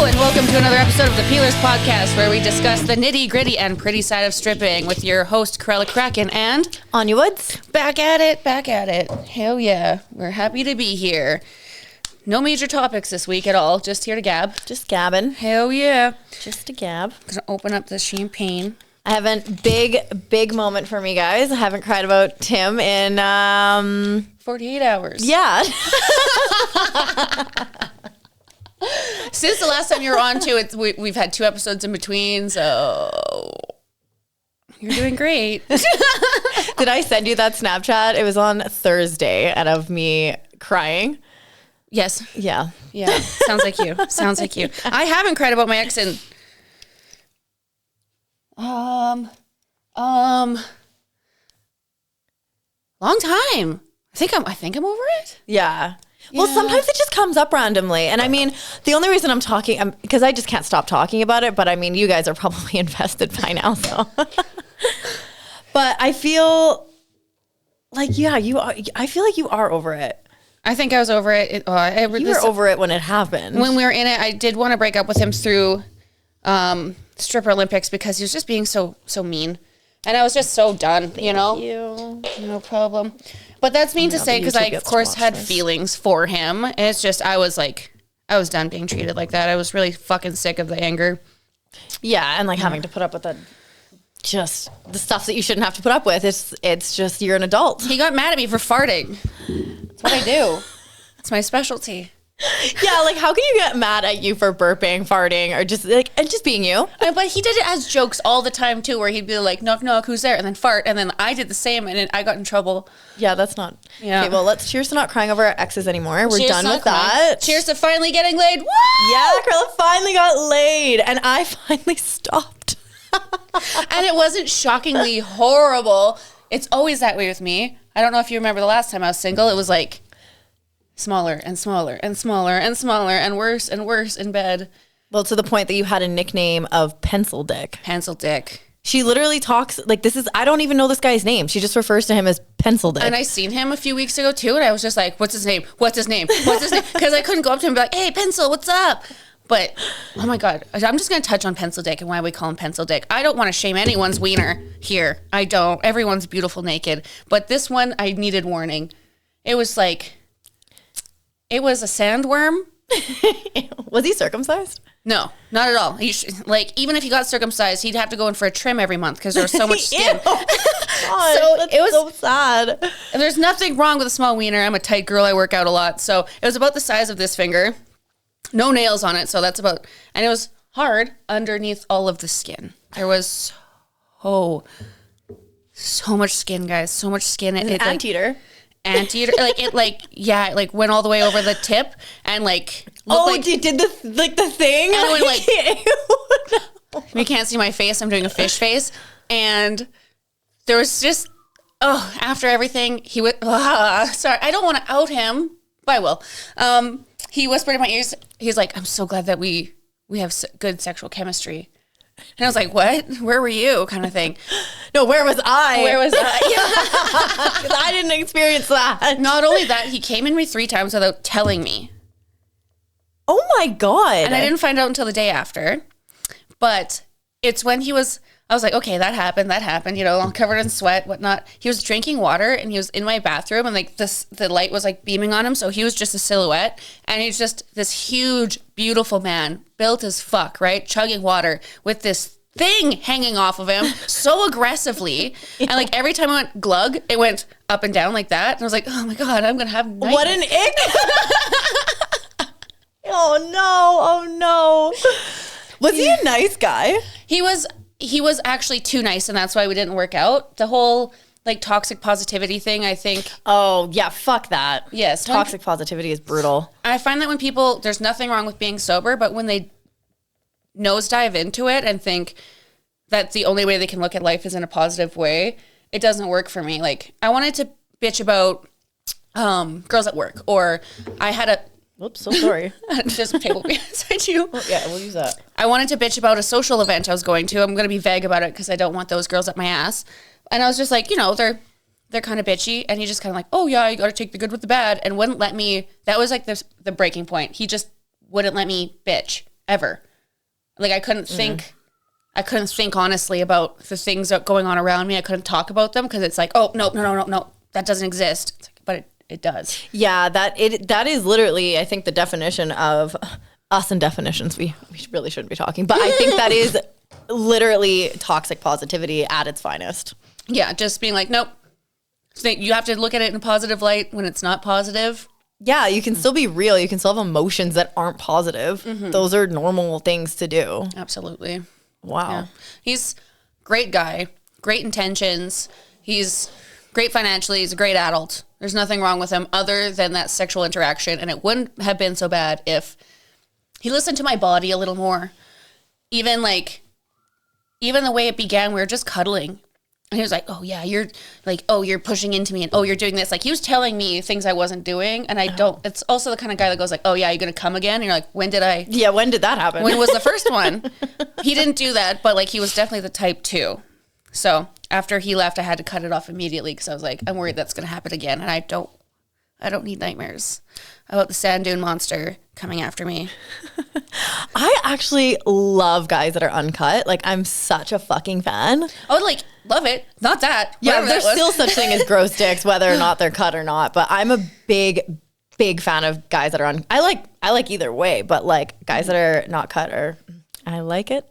and welcome to another episode of the Peelerz Podcast, where we discuss the nitty-gritty and pretty side of stripping with your host, Kruella Kraken, and Ania Woods. Back at it. Hell yeah. We're happy to be here. No major topics this week at all. Just here to gab. Just gabbing. Hell yeah. Just a gab. Gonna open up the champagne. I haven't, big moment for me, guys. I haven't cried about Tim in 48 hours. Yeah. Since the last time you were on, too, we've had 2 episodes in between, so you're doing great. Did I send you that Snapchat? It was on Thursday, and of me crying. Yes. Yeah. Sounds like you. I haven't cried about my ex in long time. I think I'm over it. Yeah. Well, sometimes it just comes up randomly. And I mean, the only reason I'm talking, because I just can't stop talking about it, but I mean, you guys are probably invested by now, so. But I feel like, yeah, you are. I feel like you are over it. I think I was over it. You were over it when it happened. When we were in it, I did want to break up with him through Stripper Olympics because he was just being so mean. And I was just so done, you know? No problem. But that's mean to say because I, of course, had feelings for him. And it's just, I was done being treated like that. I was really fucking sick of the anger. Yeah, and like having to put up with just the stuff that you shouldn't have to put up with. It's just, you're an adult. He got mad at me for farting. That's what I do. It's my specialty. Yeah, like how can you get mad at you for burping, farting, or just being you? But he did it as jokes all the time too, where he'd be like, knock, knock, who's there? And then fart. And then I did the same and I got in trouble. Yeah, that's not. Yeah. Okay, well, let's cheers to not crying over our exes anymore. We're Cheers done with that. Cheers to finally getting laid. Woo! Yeah, Kruella finally got laid and I finally stopped. And it wasn't shockingly horrible. It's always that way with me. I don't know if you remember the last time I was single. It was like smaller and smaller and smaller and smaller and worse in bed. Well, to the point that you had a nickname of Pencil Dick. Pencil Dick. She literally talks like I don't even know this guy's name. She just refers to him as Pencil Dick. And I seen him a few weeks ago too, and I was just like, what's his name? Because I couldn't go up to him and be like, hey, Pencil, what's up? But, oh my God, I'm just going to touch on Pencil Dick and why we call him Pencil Dick. I don't want to shame anyone's wiener here. I don't. Everyone's beautiful naked. But this one, I needed warning. It was a sandworm. Was he circumcised? No, not at all. Even if he got circumcised, he'd have to go in for a trim every month because there was so much skin. God, so it was so sad. There's nothing wrong with a small wiener. I'm a tight girl. I work out a lot. So it was about the size of this finger. No nails on it. So that's and it was hard underneath all of the skin. There was so much skin, guys. So much skin. It Anteater. Anteater. It went all the way over the tip and you did the thing? And it went you can't see my face. I'm doing a fish face. And there was just, after everything, he would, sorry, I don't want to out him, but I will. He whispered in my ears, he's like, I'm so glad that we have good sexual chemistry. And I was like, what? Where were you? Kind of thing. No, where was I? Yeah. Because I didn't experience that. Not only that, he came in me 3 times without telling me. Oh my God. And I didn't find out until the day after. But it's when I was like, okay, that happened, all covered in sweat, whatnot. He was drinking water and he was in my bathroom and the light was beaming on him. So he was just a silhouette and he's just this huge, beautiful man, built as fuck, right? Chugging water with this thing hanging off of him so aggressively. And every time I went glug, it went up and down like that. And I was like, oh my God, I'm going to have nightmares. What an ick. Oh no. Was he a nice guy? He was actually too nice, and that's why we didn't work out. The whole toxic positivity thing, I think. Oh yeah, fuck that. Yes, toxic positivity is brutal. I find that when people, there's nothing wrong with being sober, but when they nosedive into it and think that the only way they can look at life is in a positive way, it doesn't work for me. I wanted to bitch about girls at work, or I had a Oops, so sorry. Just table beside you. Oh, yeah, we'll use that. I wanted to bitch about a social event I was going to. I'm going to be vague about it because I don't want those girls up my ass. And I was just like, they're kind of bitchy. And he just kind of oh yeah, you got to take the good with the bad. And wouldn't let me, that was the breaking point. He just wouldn't let me bitch. ever. Like I couldn't think honestly about the things that going on around me. I couldn't talk about them because it's like, oh, no, that doesn't exist. It's like, but it does. Yeah, that is literally, I think, the definition of us and definitions. We really shouldn't be talking, but I think that is literally toxic positivity at its finest. Yeah, just being like, nope. So you have to look at it in a positive light when it's not positive. Yeah, you can still be real. You can still have emotions that aren't positive. Mm-hmm. Those are normal things to do. Absolutely. Wow. Yeah. He's a great guy, great intentions. He's great financially. He's a great adult. There's nothing wrong with him other than that sexual interaction. And it wouldn't have been so bad if he listened to my body a little more. Even the way it began, we were just cuddling. And he was like, oh, yeah, you're pushing into me. And, oh, you're doing this. Like, he was telling me things I wasn't doing. And I don't. It's also the kind of guy that goes like, oh, yeah, you're going to come again? And you're like, when did I? Yeah, when did that happen? When was the first one? He didn't do that. But, like, he was definitely the type too. So after he left, I had to cut it off immediately because I was like, I'm worried that's going to happen again. And I don't need nightmares about the sand dune monster coming after me. I actually love guys that are uncut. Like, I'm such a fucking fan. Oh, like, love it. Not that. Yeah, there's still such thing as gross dicks, whether or not they're cut or not. But I'm a big fan of guys that are I like either way, but like guys that are not cut I like it.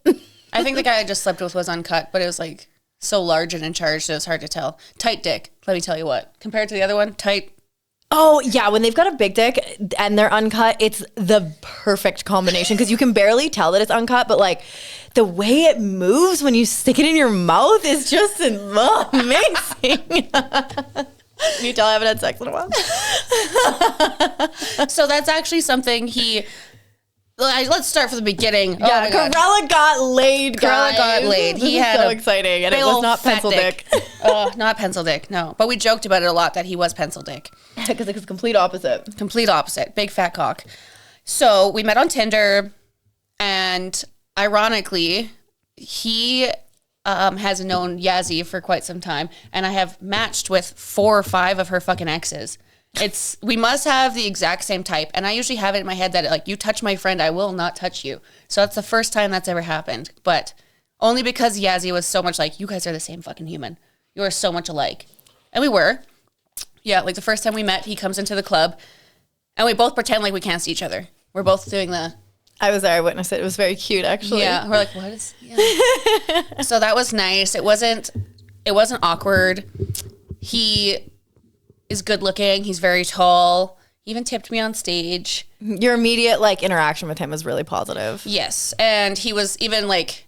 I think the guy I just slept with was uncut, but it was like so large and in charge that it was hard to tell. Tight dick, let me tell you what. Compared to the other one, tight. Oh, yeah. When they've got a big dick and they're uncut, it's the perfect combination because you can barely tell that it's uncut, but like the way it moves when you stick it in your mouth is just amazing. Can you tell I haven't had sex in a while? So that's actually something let's start from the beginning. Yeah, Kruella got laid, guys. Kruella got laid. He had so exciting, and it was not pencil dick. Oh, not pencil dick, no. But we joked about it a lot that he was pencil dick. Because it was complete opposite. Complete opposite. Big fat cock. So we met on Tinder, and ironically, he has known Yazzie for quite some time, and I have matched with 4 or 5 of her fucking exes. We must have the exact same type. And I usually have it in my head that like, you touch my friend, I will not touch you. So that's the first time that's ever happened. But only because Yazzie was so much like, you guys are the same fucking human. You are so much alike. And we were. Yeah, like the first time we met, he comes into the club and we both pretend like we can't see each other. We're both doing I was there, I witnessed it. It was very cute, actually. Yeah, we're like, what is... Yeah. So that was nice. It wasn't awkward. He is good looking. He's very tall. He even tipped me on stage. Your immediate like interaction with him was really positive. Yes. And he was even like,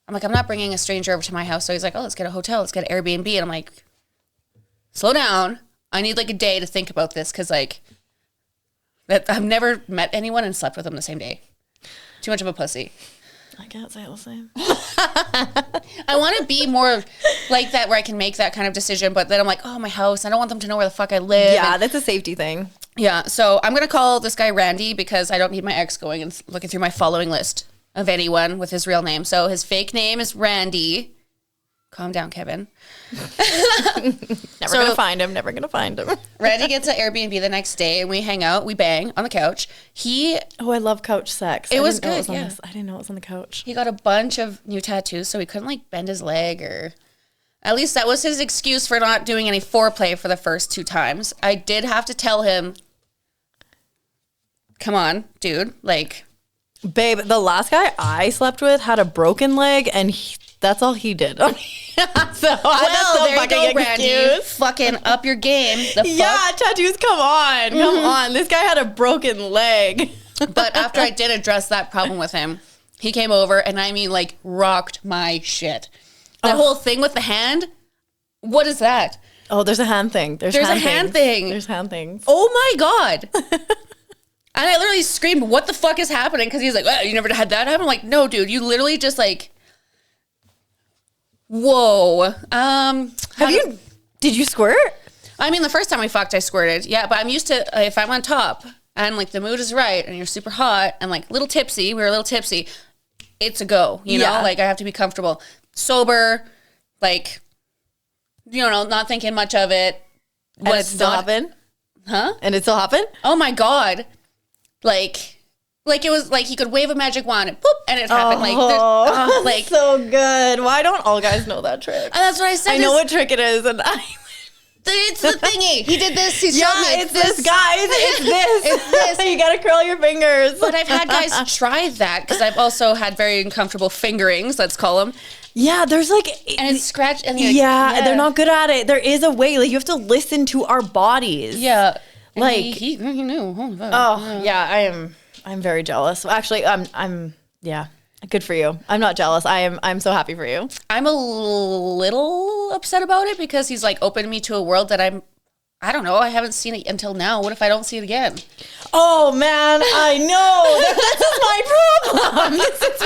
I'm like, I'm not bringing a stranger over to my house. So he's like, oh, let's get a hotel. Let's get an Airbnb. And I'm like, slow down. I need like a day to think about this. Cause like I've never met anyone and slept with them the same day. Too much of a pussy. I can't say the same. I want to be more like that where I can make that kind of decision, but then I'm like, oh, my house. I don't want them to know where the fuck I live. Yeah, that's a safety thing. Yeah, so I'm going to call this guy Randy because I don't need my ex going and looking through my following list of anyone with his real name. So his fake name is Randy. Calm down, Kevin. Never gonna find him. Randy gets an Airbnb the next day and we hang out. We bang on the couch. I love couch sex. It was good. I didn't know it was on the couch. He got a bunch of new tattoos, so he couldn't like bend his leg, or at least that was his excuse for not doing any foreplay for the first 2 times. I did have to tell him, come on, dude. Like, babe, the last guy I slept with had a broken leg and that's all he did. There you go, Randy. Fucking up your game. Yeah, tattoos, come on. Come on. This guy had a broken leg. But after I did address that problem with him, he came over and I mean like rocked my shit. The whole thing with the hand, what is that? Oh, there's a hand thing. There's a hand thing. There's hand things. Oh my God. And I literally screamed, what the fuck is happening? Because he's like, oh, you never had that happen? I'm like, no, dude, you literally just like... Whoa. Did you squirt? I mean, the first time we fucked, I squirted. Yeah, but I'm used to, if I'm on top and like the mood is right and you're super hot and like little tipsy, we were a little tipsy, it's a go, you know? Like I have to be comfortable. Sober, like, you know, not thinking much of it. And it still happened? Huh? And it still happened? Oh my God. Like Like it was like he could wave a magic wand and boop, and it happened. Like so good. Why don't all guys know that trick? And that's what I said. I know what trick it is, and it's the thingy. He did this. He showed me. It's this, guys. It's this. It's this. You gotta curl your fingers. But I've had guys try that because I've also had very uncomfortable fingerings. Let's call them. Yeah, there's like, and it's scratch. And they're not good at it. There is a way. Like you have to listen to our bodies. Yeah, and like he knew. I'm very jealous. Actually, I'm yeah. Good for you. I'm not jealous. I'm so happy for you. I'm a little upset about it because he's like opened me to a world that I don't know. I haven't seen it until now. What if I don't see it again? Oh man, I know. This is my problem. This is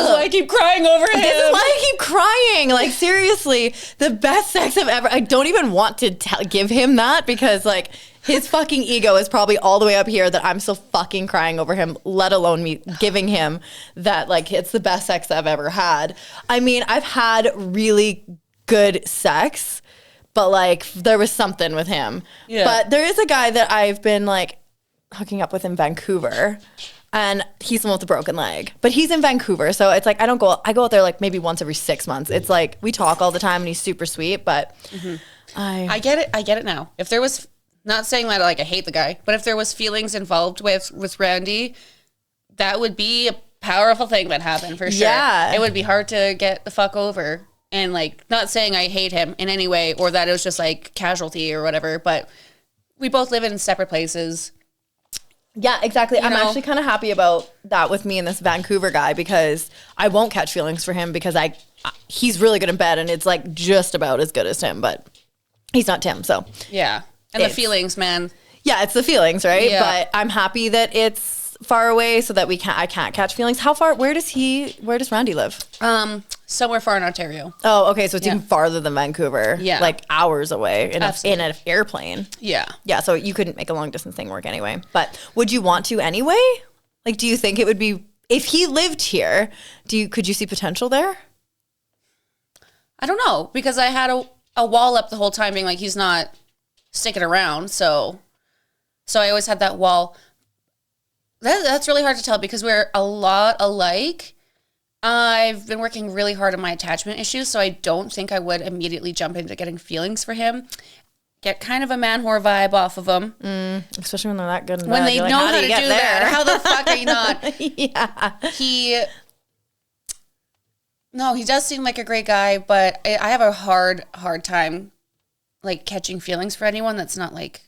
why I keep crying over him. This is why I keep crying. Like seriously, the best sex I've ever. I don't even want to give him that because like. His fucking ego is probably all the way up here that I'm still fucking crying over him, let alone me giving him that, like, it's the best sex I've ever had. I mean, I've had really good sex, but, like, there was something with him. Yeah. But there is a guy that I've been, like, hooking up with in Vancouver, and he's the one with the broken leg. But he's in Vancouver, so it's like, I go out there, like, maybe once every 6 months. It's like, we talk all the time, and he's super sweet, but I get it now. If there was... Not saying that like I hate the guy, but if there was feelings involved with Randy, that would be a powerful thing that happened for sure. Yeah. It would be hard to get the fuck over. And like, not saying I hate him in any way or that it was just like casualty or whatever, but we both live in separate places. Yeah, exactly. I'm actually kind of happy about that with me and this Vancouver guy because I won't catch feelings for him because he's really good in bed and it's like just about as good as Tim, but he's not Tim, so. Yeah. And the feelings, man. Yeah, it's the feelings, right? Yeah. But I'm happy that it's far away so that I can't catch feelings. How far, where does Randy live? Somewhere far in Ontario. Oh, okay, so it's even farther than Vancouver. Yeah. Like hours away in an airplane. Yeah. Yeah, so you couldn't make a long distance thing work anyway. But would you want to anyway? Like, do you think it would be, if he lived here, could you see potential there? I don't know, because I had a wall up the whole time being like, he's not sticking around, so I always had that wall. That's really hard to tell because we're a lot alike. I've been working really hard on my attachment issues, so I don't think I would immediately jump into getting feelings for him. Get kind of a man whore vibe off of him. Especially when they're that good and when bad. they know how to do that. How the fuck are you not? Yeah. He does seem like a great guy, but I have a hard time like catching feelings for anyone that's not like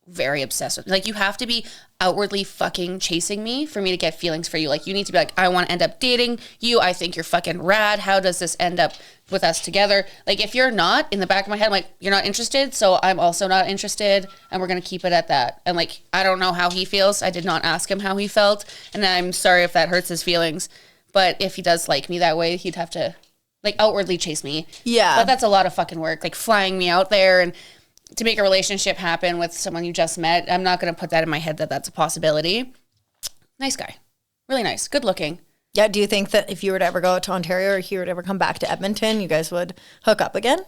very obsessed with me. Like you have to be outwardly fucking chasing me for me to get feelings for you. Like you need to be like, I want to end up dating you. I think you're fucking rad. How does this end up with us together? Like if you're not, in the back of my head, I'm like, you're not interested. So I'm also not interested. And we're going to keep it at that. And like, I don't know how he feels. I did not ask him how he felt. And I'm sorry if that hurts his feelings. But if he does like me that way, he'd have to like outwardly chase me. Yeah. But that's a lot of fucking work. Like flying me out there and to make a relationship happen with someone you just met. I'm not going to put that in my head that that's a possibility. Nice guy. Really nice. Good looking. Yeah. Do you think that if you were to ever go to Ontario or he were to ever come back to Edmonton, you guys would hook up again?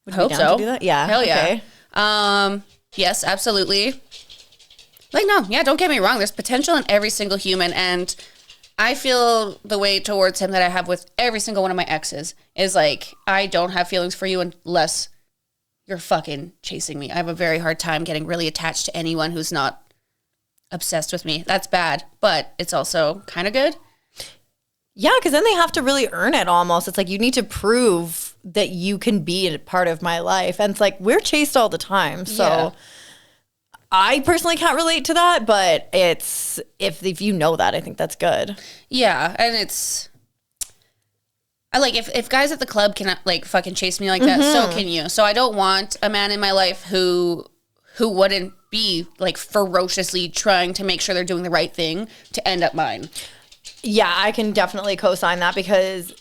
Would you hope be down so. to do that? Yeah. Hell yeah. Okay. Yes, absolutely. Like, no. Yeah, don't get me wrong. There's potential in every single human. And I feel the way towards him that I have with every single one of my exes is like, I don't have feelings for you unless you're fucking chasing me. I have a very hard time getting really attached to anyone who's not obsessed with me. That's bad, but it's also kind of good. Yeah, because then they have to really earn it almost. It's like you need to prove that you can be a part of my life. And it's like we're chased all the time. So yeah. I personally can't relate to that, but it's if you know that, I think that's good. Yeah, and it's I like if guys at the club cannot like fucking chase me like that, so can you. So I don't want a man in my life who wouldn't be like ferociously trying to make sure they're doing the right thing to end up mine. Yeah, I can definitely co-sign that because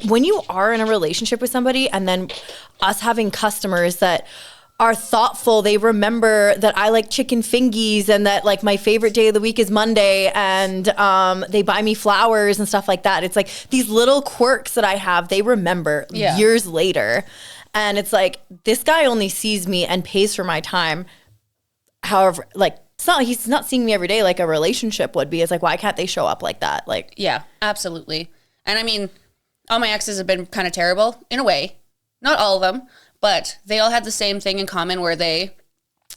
when you are in a relationship with somebody and then us having customers that are thoughtful, they remember that I like chicken fingies and that like my favorite day of the week is Monday and they buy me flowers and stuff like that. It's like these little quirks that I have, they remember years later. And it's like, this guy only sees me and pays for my time however, like he's not seeing me every day like a relationship would be. It's like, why can't they show up like that? Like, yeah, absolutely. And I mean, all my exes have been kind of terrible in a way. Not all of them, but they all had the same thing in common where they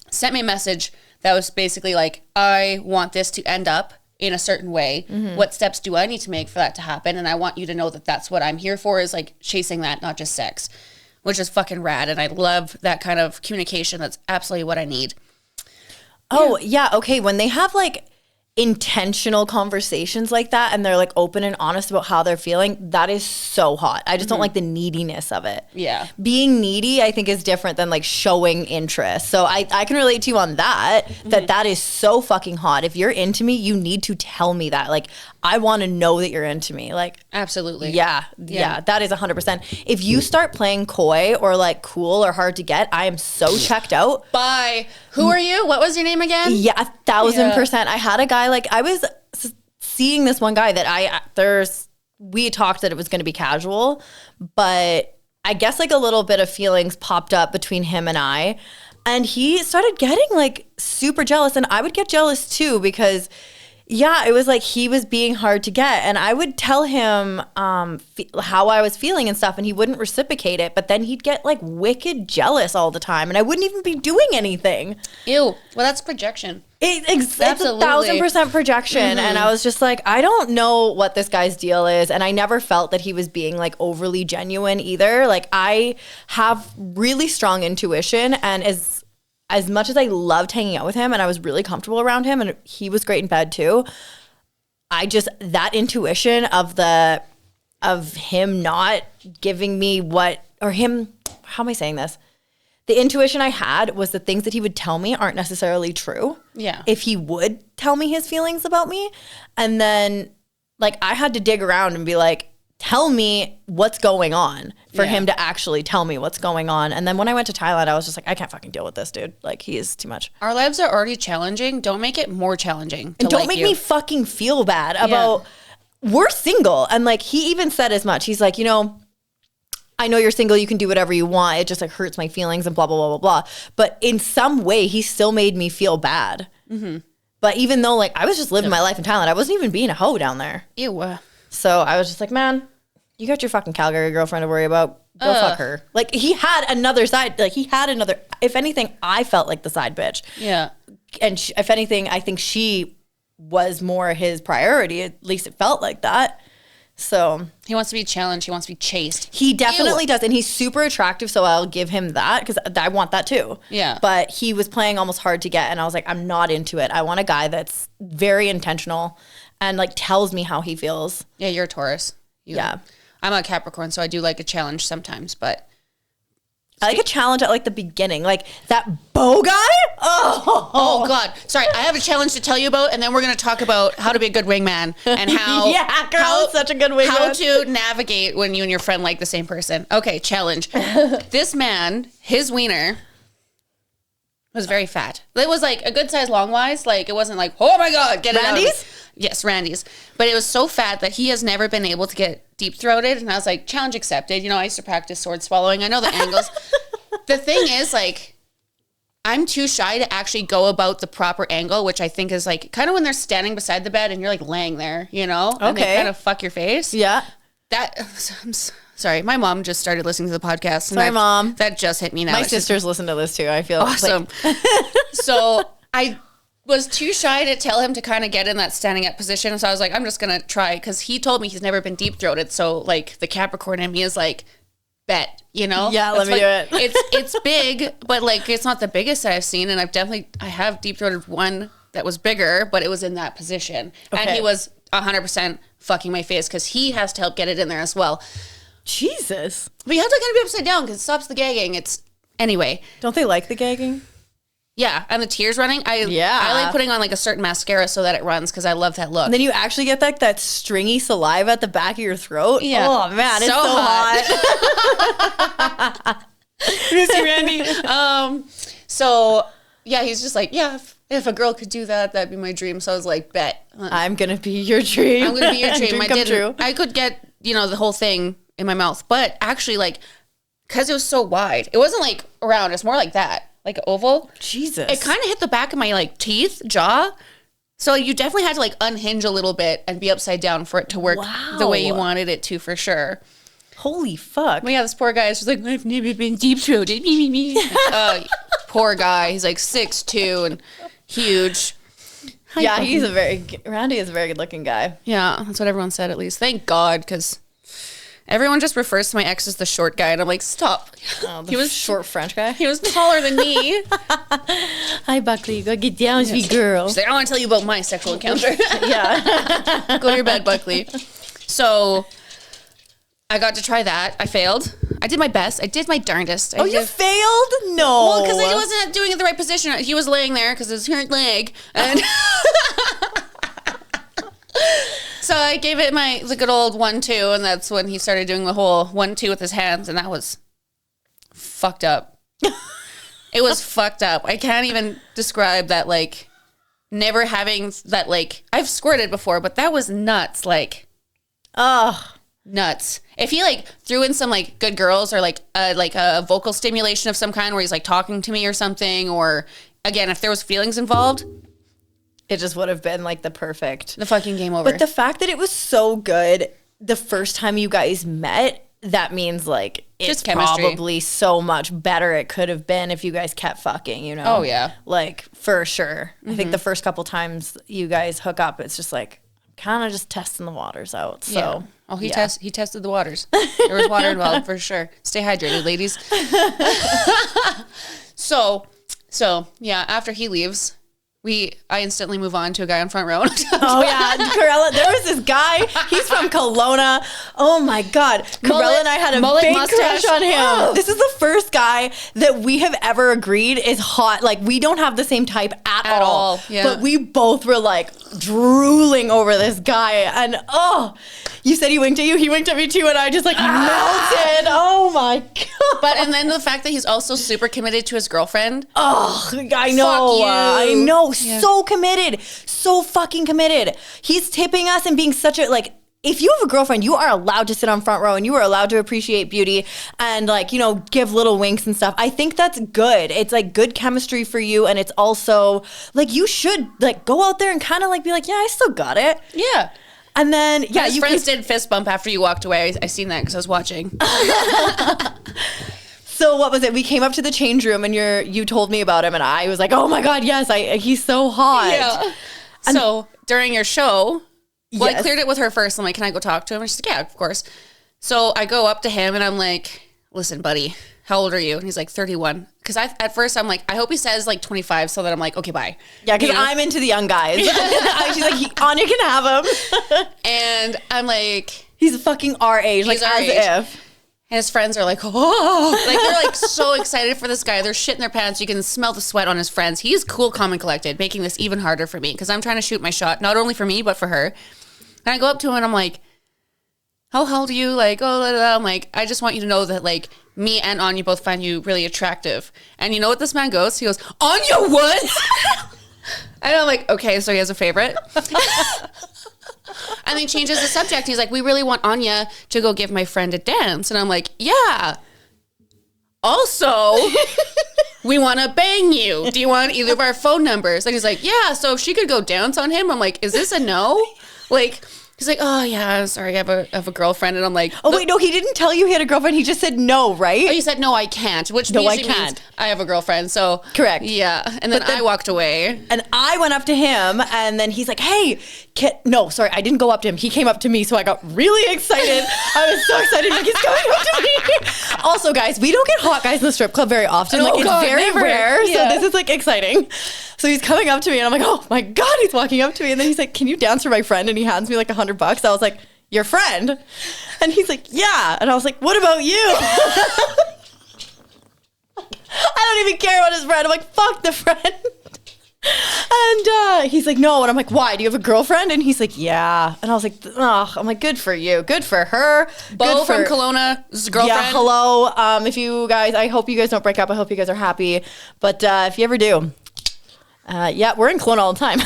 sent me a message that was basically like, I want this to end up in a certain way. What steps do I need to make for that to happen? And I want you to know that that's what I'm here for, is like chasing that, not just sex, which is fucking rad. And I love that kind of communication. That's absolutely what I need. Oh, yeah. Okay. When they have like intentional conversations like that and they're like open and honest about how they're feeling, that is so hot. I just don't like the neediness of it. Yeah. Being needy, I think, is different than like showing interest. So I can relate to you on that, that is so fucking hot. If you're into me, you need to tell me that. Like, I want to know that you're into me. Like, absolutely. Yeah, that is 100%. If you start playing coy or like cool or hard to get, I am so checked out. Bye. Who are you? What was your name again? Yeah, 1,000%. I had a guy, like, I was seeing this one guy that we talked that it was going to be casual, but I guess like a little bit of feelings popped up between him and I, and he started getting like super jealous, and I would get jealous too, because yeah, it was like he was being hard to get, and I would tell him how I was feeling and stuff, and he wouldn't reciprocate it, but then he'd get like wicked jealous all the time, and I wouldn't even be doing anything. Ew. Well, that's projection. It's 1,000% projection. And I was just like, I don't know what this guy's deal is. And I never felt that he was being like overly genuine either. Like, I have really strong intuition, and as much as I loved hanging out with him and I was really comfortable around him and he was great in bed too, that intuition of him not giving me how am I saying this? The intuition I had was the things that he would tell me aren't necessarily true. Yeah. If he would tell me his feelings about me. And then like I had to dig around and be like, tell me what's going on for him to actually tell me what's going on. And then when I went to Thailand, I was just like, I can't fucking deal with this dude. Like, he is too much. Our lives are already challenging. Don't make it more challenging. And don't make me fucking feel bad about, we're single. And like, he even said as much. He's like, you know, I know you're single. You can do whatever you want. It just like hurts my feelings and blah, blah, blah, blah, blah. But in some way, he still made me feel bad. But even though like I was just living my life in Thailand, I wasn't even being a hoe down there. Ew. So I was just like, man, you got your fucking Calgary girlfriend to worry about. Go fuck her. Like, he had another side. Like, if anything, I felt like the side bitch. Yeah. And if anything, I think she was more his priority. At least it felt like that. So he wants to be challenged. He wants to be chased. He definitely does. And he's super attractive. So I'll give him that, because I want that too. Yeah. But he was playing almost hard to get. And I was like, I'm not into it. I want a guy that's very intentional and like tells me how he feels. Yeah. You're a Taurus. Yeah. I'm a Capricorn, so I do like a challenge sometimes, but I like a challenge at like the beginning, like that bow guy. Oh God! Sorry, I have a challenge to tell you about, and then we're gonna talk about how to be a good wingman and how such a good wingman. How to navigate when you and your friend like the same person. Okay, challenge. This man, his wiener was very fat. It was like a good size long wise. Like, it wasn't like, oh my God, get it out. Randy's? Yes, Randy's. But it was so fat that he has never been able to get deep throated. And I was like, challenge accepted. You know, I used to practice sword swallowing. I know the angles. The thing is, like, I'm too shy to actually go about the proper angle, which I think is like kind of when they're standing beside the bed and you're like laying there, you know? And they kind of fuck your face. Yeah. I'm sorry, my mom just started listening to the podcast. Sorry, Mom. That just hit me now. My sisters listen to this too. I feel awesome. Like so I was too shy to tell him to kind of get in that standing up position. So I was like, I'm just going to try, because he told me he's never been deep throated. So like the Capricorn in me is like, bet, you know? Yeah, let me do it. It's big, but like it's not the biggest that I've seen. And I have deep throated one that was bigger, but it was in that position. Okay. And he was 100% fucking my face, because he has to help get it in there as well. Jesus. But you have to kind of be upside down because it stops the gagging. Anyway. Don't they like the gagging? Yeah, and the tears running. I like putting on like a certain mascara so that it runs, because I love that look. And then you actually get that stringy saliva at the back of your throat. Yeah. Oh man, it's so hot. Missy Randy. So yeah, he's just like, yeah, if a girl could do that, that'd be my dream. So I was like, bet. I'm gonna be your dream. I'm gonna be your dream. Dream I come didn't. True. I could get, the whole thing in my mouth, but actually, like, because it was so wide, it wasn't like around. It's more like that. like an oval. Jesus. It kind of hit the back of my like teeth, jaw. So you definitely had to like unhinge a little bit and be upside down for it to work the way you wanted it to, for sure. Holy fuck. But yeah, this poor guy is just like, I've never been deep throated. Poor guy. He's like 6'2" and huge. Yeah, Randy is a very good looking guy. Yeah, that's what everyone said, at least. Thank God, because everyone just refers to my ex as the short guy, and I'm like, stop. He was short French guy. He was taller than me. Hi, Buckley. Go get down, sweet girl. She's like, I want to tell you about my sexual encounter. Yeah. Go to your bed, Buckley. So I got to try that. I failed. I did my best. I did my darndest. You failed? No. Well, because I wasn't doing it the right position. He was laying there because his hurt leg. And so I gave it the good old 1-2, and that's when he started doing the whole 1-2 with his hands, and that was fucked up. It was fucked up. I can't even describe that, like, never having that, like, I've squirted before, but that was nuts, like, nuts. If he, like, threw in some, like, Good Girls or, like a vocal stimulation of some kind where he's, like, talking to me or something, or, again, if there was feelings involved, it just would have been, like, the fucking game over. But the fact that it was so good the first time you guys met, that means, like, it's probably so much better it could have been if you guys kept fucking, you know? Oh, yeah. Like, for sure. I think the first couple times you guys hook up, it's just, like, kind of just testing the waters out. So, yeah. Oh, he tested the waters. There was water involved, for sure. Stay hydrated, ladies. So, yeah, after he leaves, I instantly move on to a guy on front row. Oh yeah, Kruella. There was this guy. He's from Kelowna. Oh my God, Kruella and I had a big crush on him. Oh. This is the first guy that we have ever agreed is hot. Like, we don't have the same type at all. Yeah. But we both were like drooling over this guy, and you said he winked at you. He winked at me too, and I just like melted. Oh my God. And then the fact that he's also super committed to his girlfriend. Oh, I know. Fuck you. I know. Yeah. So committed. So fucking committed. He's tipping us and being such a, like, if you have a girlfriend, you are allowed to sit on front row and you are allowed to appreciate beauty and, like, you know, give little winks and stuff. I think that's good. It's like good chemistry for you. And it's also like, you should like go out there and kind of like be like, yeah, I still got it. Yeah. And then, yeah, his friends did fist bump after you walked away. I seen that because I was watching. So what was it? We came up to the change room and you told me about him and I was like, oh my God, yes, he's so hot. Yeah. And so during your show, I cleared it with her first. I'm like, can I go talk to him? And she's like, yeah, of course. So I go up to him and I'm like, listen, buddy, how old are you? And he's like, 31. Because at first I'm like, I hope he says like 25 so that I'm like, okay, bye. Yeah, because I'm into the young guys. She's like, Anya can have him. And I'm like, he's fucking our age. Like, as if. And his friends are like, oh, like they're like so excited for this guy. They're shitting their pants. You can smell the sweat on his friends. He's cool, calm, and collected, making this even harder for me because I'm trying to shoot my shot, not only for me, but for her. And I go up to him and I'm like, how old are you? Like, I'm like, I just want you to know that like me and Anya both find you really attractive. And you know what this man goes? He goes, Ania Woods? And I'm like, okay, so he has a favorite. And then he changes the subject. He's like, we really want Anya to go give my friend a dance. And I'm like, yeah. Also, we want to bang you. Do you want either of our phone numbers? And he's like, yeah, so if she could go dance on him. I'm like, is this a no? Like, he's like, oh, yeah, I'm sorry, I have a girlfriend. And I'm like... Oh, wait, no, he didn't tell you he had a girlfriend. He just said no, right? Oh, he said, no, I can't, which means I have a girlfriend, so... Correct. Yeah, and then I walked away. And I went up to him, and then he's like, hey, no, sorry, I didn't go up to him. He came up to me, so I got really excited. I was so excited. Like, he's coming up to me. Also, guys, we don't get hot guys in the strip club very often. Like, it's very rare, so this is, like, exciting. So he's coming up to me, and I'm like, oh, my God, he's walking up to me. And then he's like, can you dance for my friend? And he hands me, like, $100. I was like, your friend? And he's like, yeah. And I was like, what about you? I don't even care about his friend. I'm like, fuck the friend. And he's like, no. And I'm like, why? Do you have a girlfriend? And he's like, yeah. And I was like, oh, I'm like, good for you. Good for her. Bo from Kelowna's girlfriend. Yeah, hello. If you guys, I hope you guys don't break up. I hope you guys are happy. But if you ever do, yeah, we're in Kelowna all the time.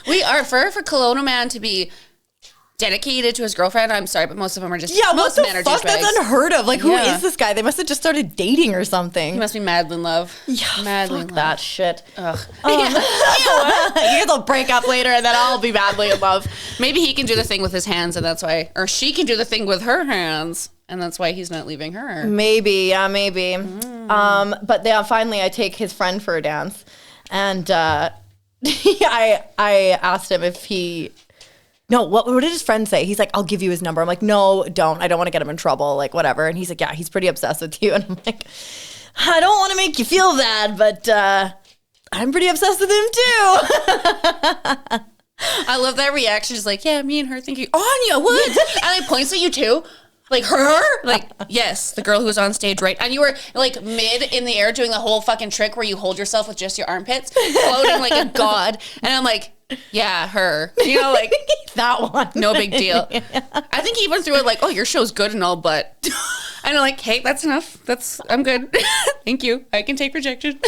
We are. For Kelowna man to be dedicated to his girlfriend. I'm sorry, but most of them are just what the fuck? That's unheard of. Like, who is this guy? They must have just started dating or something. He must be madly in love. Yeah, madly fuck that shit. Ugh. You guys will break up later, and then I'll be madly in love. Maybe he can do the thing with his hands, and that's why, or she can do the thing with her hands, and that's why he's not leaving her. Maybe. But then finally, I take his friend for a dance, and I asked him if he. No, what did his friend say? He's like, I'll give you his number. I'm like, no, don't. I don't want to get him in trouble, like, whatever. And he's like, yeah, he's pretty obsessed with you. And I'm like, I don't want to make you feel bad, but I'm pretty obsessed with him too. I love that reaction. She's like, yeah, me and her thinking, Ania Woods. And he points at you too. Like, her? Like, yes, the girl who was on stage, right? And you were, like, mid in the air doing the whole fucking trick where you hold yourself with just your armpits, floating like a god. And I'm like, yeah, her. You know, like, that one. No big deal. Yeah. I think he even threw it like, oh, your show's good and all, but... And I'm like, hey, that's enough. I'm good. Thank you. I can take rejection.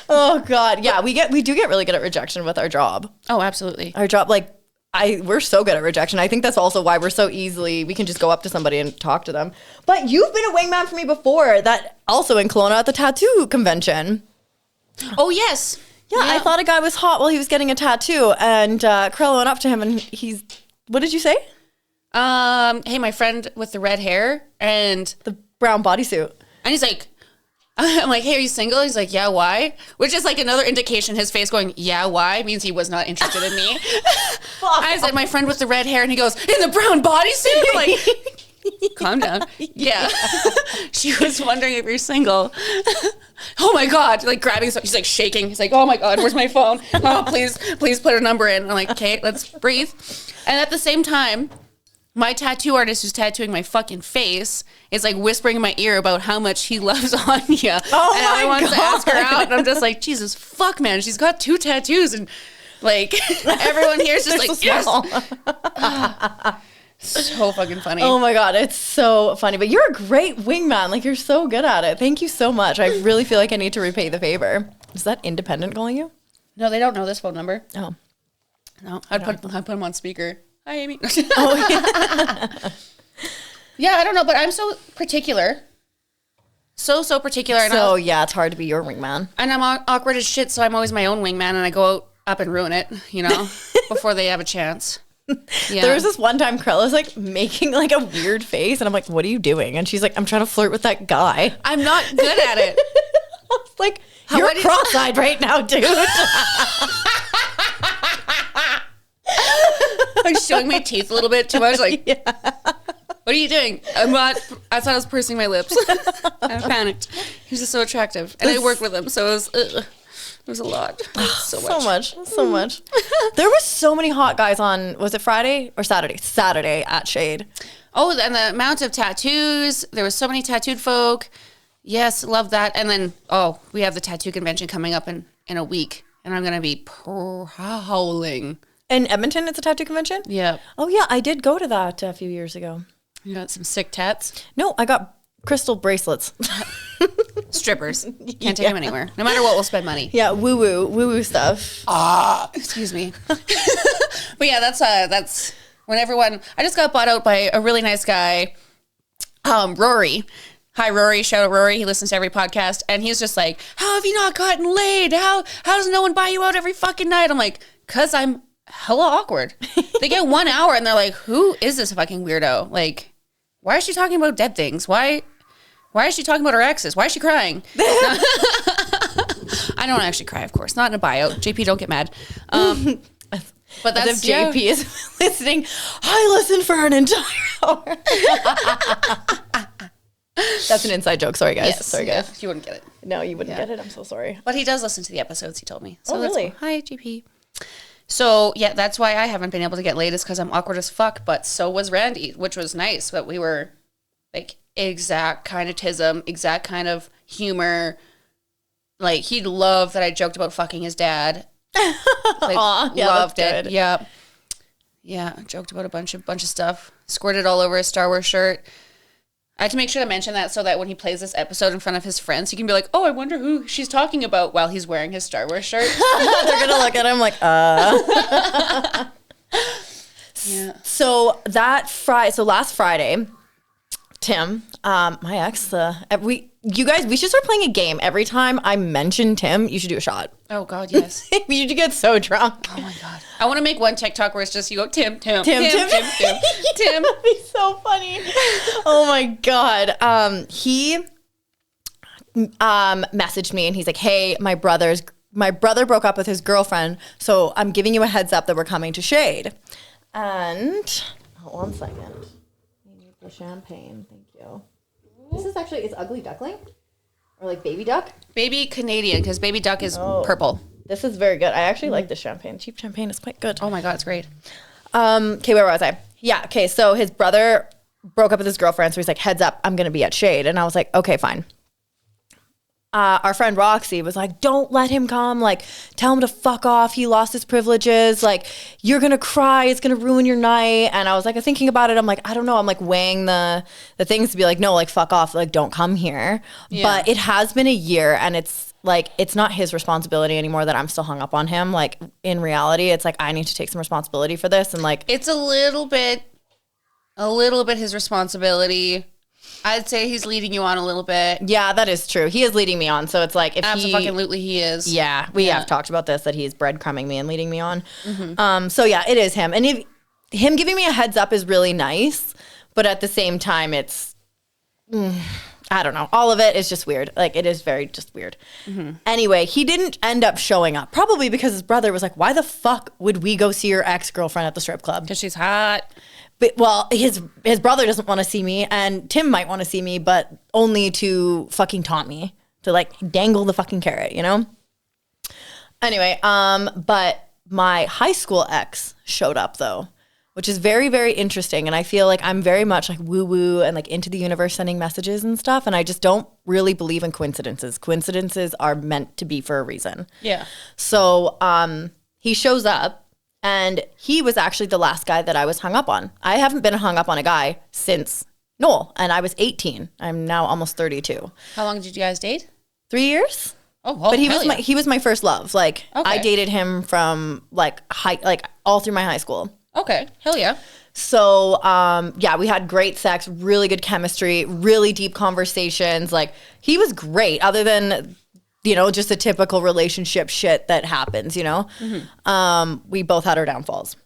Oh, God. Yeah, we do get really good at rejection with our job. Oh, absolutely. Our job, like... we're so good at rejection. I think that's also why we're so we can just go up to somebody and talk to them. But you've been a wingman for me before, that also in Kelowna at the tattoo convention. Oh, yes. Yeah, I thought a guy was hot while he was getting a tattoo, and Kruella went up to him and what did you say? Hey, my friend with the red hair and the brown bodysuit. And he's like, I'm like, hey, are you single? He's like, yeah, why? Which is like another indication his face going, yeah, why? Means he was not interested in me. I said, my friend with the red hair, and he goes, in the brown bodysuit? I'm like, calm down. Yeah. She was wondering if you're single. Oh my God. Like grabbing something. She's like shaking. He's like, oh my God, where's my phone? Oh, please put a number in. I'm like, okay, let's breathe. And at the same time, my tattoo artist who's tattooing my fucking face is like whispering in my ear about how much he loves Ania. Oh and my I want God. to ask her out. And I'm just like, Jesus, fuck, man. She's got 2 tattoos. And like, everyone here is just like, yes. So fucking funny. Oh my God, it's so funny. But you're a great wingman. Like, you're so good at it. Thank you so much. I really feel like I need to repay the favor. Is that Independent calling you? No, they don't know this phone number. Oh. No, I'd put him on speaker. Hi, Amy. Oh, yeah. Yeah, I don't know, but I'm so particular. So particular. So, yeah, it's hard to be your wingman. And I'm awkward as shit, so I'm always my own wingman, and I go up and ruin it, you know, before they have a chance. Yeah. There was this one time Krella's like making like a weird face, and I'm like, what are you doing? And she's like, I'm trying to flirt with that guy. I'm not good at it. I was like, you're cross-eyed right now, dude. I'm showing my teeth a little bit too much. Like, yeah. What are you doing? I'm not. I thought I was pursing my lips. I panicked. He was just so attractive, and I worked with him, so it was a lot. So much. There was so many hot guys on. Was it Friday or Saturday? Saturday at Shade. Oh, and the amount of tattoos. There was so many tattooed folk. Yes, love that. And then we have the tattoo convention coming up in a week, and I'm gonna be howling. In Edmonton, it's a tattoo convention? Yeah. Oh, yeah. I did go to that a few years ago. You got some sick tats? No, I got crystal bracelets. Strippers. Can't take them anywhere. No matter what, we'll spend money. Yeah, woo-woo stuff. Excuse me. But yeah, that's when everyone... I just got bought out by a really nice guy, Rory. Hi, Rory. Shout out Rory. He listens to every podcast. And he's just like, how have you not gotten laid? How does no one buy you out every fucking night? I'm like, because I'm hella awkward. They get 1 hour and they're like, who is this fucking weirdo? Like, why is she talking about dead things? Why is she talking about her exes? Why is she crying? I don't actually cry, of course. Not in a bio. JP, don't get mad. But that's if JP is listening. I listened for an entire hour. That's an inside joke. Sorry, guys. Yes, sorry, guys. Yeah, you wouldn't get it. No, you wouldn't get it. I'm so sorry. But he does listen to the episodes, he told me. So really? Cool. Hi, JP. So, yeah, that's why I haven't been able to get laid, is because I'm awkward as fuck, but so was Randy, which was nice. But we were, like, exact kind of tism, exact kind of humor. Like, he loved that I joked about fucking his dad. Like, Aww, yeah, loved that's it. good. Yeah. Yeah, joked about a bunch of stuff. Squirted all over his Star Wars shirt. I had to make sure to mention that so that when he plays this episode in front of his friends, he can be like, oh, I wonder who she's talking about while he's wearing his Star Wars shirt. They're going to look at him like, Yeah. So last Friday, Tim, my ex, you guys, we should start playing a game. Every time I mention Tim, you should do a shot. Oh God, yes. We should get so drunk. Oh my God. I want to make one TikTok where it's just you go, Tim. Tim. Tim. That'd be so funny. Oh my God. He messaged me and he's like, hey, my brother broke up with his girlfriend, so I'm giving you a heads up that we're coming to Shade. And hold on a second. I need the champagne. Thank you. This is actually, it's Ugly Duckling? Or like Baby Duck? Baby Canadian, because Baby Duck is purple. This is very good. I actually like this champagne. Cheap champagne is quite good. Oh my God, it's great. Okay, where was I? Yeah, okay, so his brother broke up with his girlfriend, so he's like, heads up, I'm going to be at Shade. And I was like, okay, fine. Our friend Roxy was like, don't let him come. Like, tell him to fuck off. He lost his privileges. Like, you're going to cry. It's going to ruin your night. And I was like, thinking about it. I'm like, I don't know. I'm like weighing the things to be like, no, like, fuck off. Like, don't come here. Yeah. But it has been a year and it's like, it's not his responsibility anymore that I'm still hung up on him. Like, in reality, it's like, I need to take some responsibility for this. And like, it's a little bit his responsibility. I'd say he's leading you on a little bit. Yeah, that is true. He is leading me on. So it's like if absolutely he is. Yeah, we have talked about this, that he's breadcrumbing me and leading me on. Mm-hmm. So yeah, it is him. And him giving me a heads up is really nice. But at the same time, it's, I don't know. All of it is just weird. Like, it is very just weird. Mm-hmm. Anyway, he didn't end up showing up. Probably because his brother was like, why the fuck would we go see your ex-girlfriend at the strip club? Because she's hot. But, well, his brother doesn't want to see me, and Tim might want to see me, but only to fucking taunt me, to like dangle the fucking carrot, you know? Anyway, but my high school ex showed up though, which is very, very interesting. And I feel like I'm very much like woo-woo and like into the universe sending messages and stuff. And I just don't really believe in coincidences. Coincidences are meant to be for a reason. Yeah. So he shows up. And he was actually the last guy that I was hung up on. I haven't been hung up on a guy since Noel, and I was 18. I'm now almost 32. How long did you guys date? 3 years. Oh, well, but he was my first love. Like, okay. I dated him from like all through my high school. Okay, hell yeah. So yeah, we had great sex, really good chemistry, really deep conversations. Like, he was great, other than, you know, just a typical relationship shit that happens, you know? Mm-hmm. We both had our downfalls.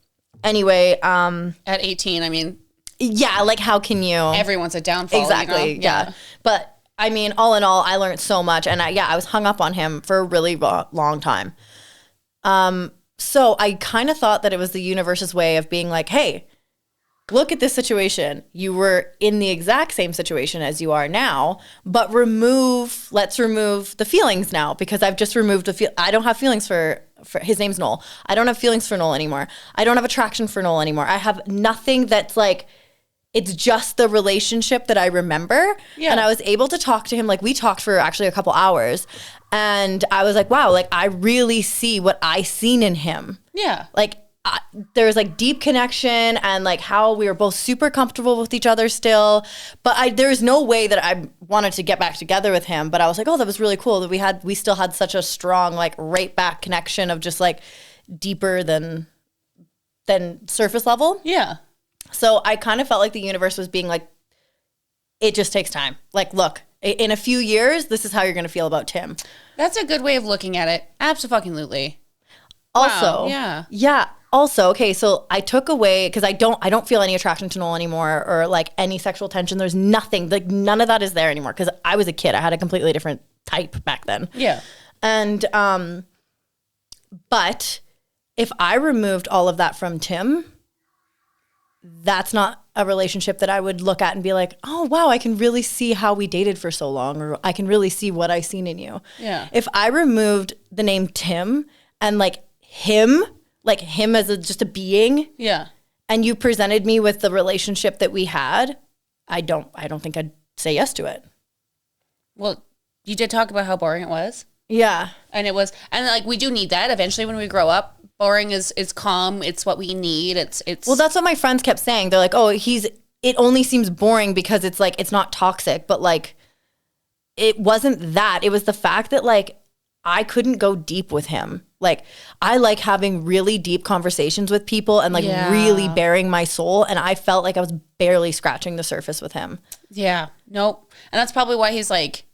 Anyway. At 18, I mean. Yeah, like, how can you? Everyone's a downfall. Exactly, you know? yeah. But, I mean, all in all, I learned so much. And I was hung up on him for a really long time. So I kind of thought that it was the universe's way of being like, hey, look at this situation. You were in the exact same situation as you are now, but let's remove the feelings now, because I've just removed I don't have feelings for his name's Noel. I don't have feelings for Noel anymore. I don't have attraction for Noel anymore. I have nothing that's like, it's just the relationship that I remember. Yeah. And I was able to talk to him. Like, we talked for actually a couple hours, and I was like, wow, like, I really see what I seen in him. Yeah. Like, there was like deep connection, and like how we were both super comfortable with each other still. But there's no way that I wanted to get back together with him. But I was like, oh, that was really cool that we still had such a strong, like, right back connection of just like deeper than surface level. Yeah. So I kind of felt like the universe was being like, it just takes time. Like, look, in a few years, this is how you're going to feel about Tim. That's a good way of looking at it. Absolutely. Also, wow, yeah. Also, okay, so I took away, because I don't feel any attraction to Noel anymore, or like any sexual tension. There's nothing, like, none of that is there anymore, because I was a kid. I had a completely different type back then. Yeah. And but if I removed all of that from Tim, that's not a relationship that I would look at and be like, oh, wow, I can really see how we dated for so long, or I can really see what I seen in you. Yeah. If I removed the name Tim and like him as just a being. Yeah. And you presented me with the relationship that we had, I don't think I'd say yes to it. Well, you did talk about how boring it was. Yeah. And like, we do need that eventually when we grow up. Boring is calm. It's what we need. It's Well, that's what my friends kept saying. They're like, oh, it only seems boring because it's like, it's not toxic, but like, it wasn't that. It was the fact that like, I couldn't go deep with him. Like, I like having really deep conversations with people and like really bearing my soul. And I felt like I was barely scratching the surface with him. Yeah. Nope. And that's probably why he's like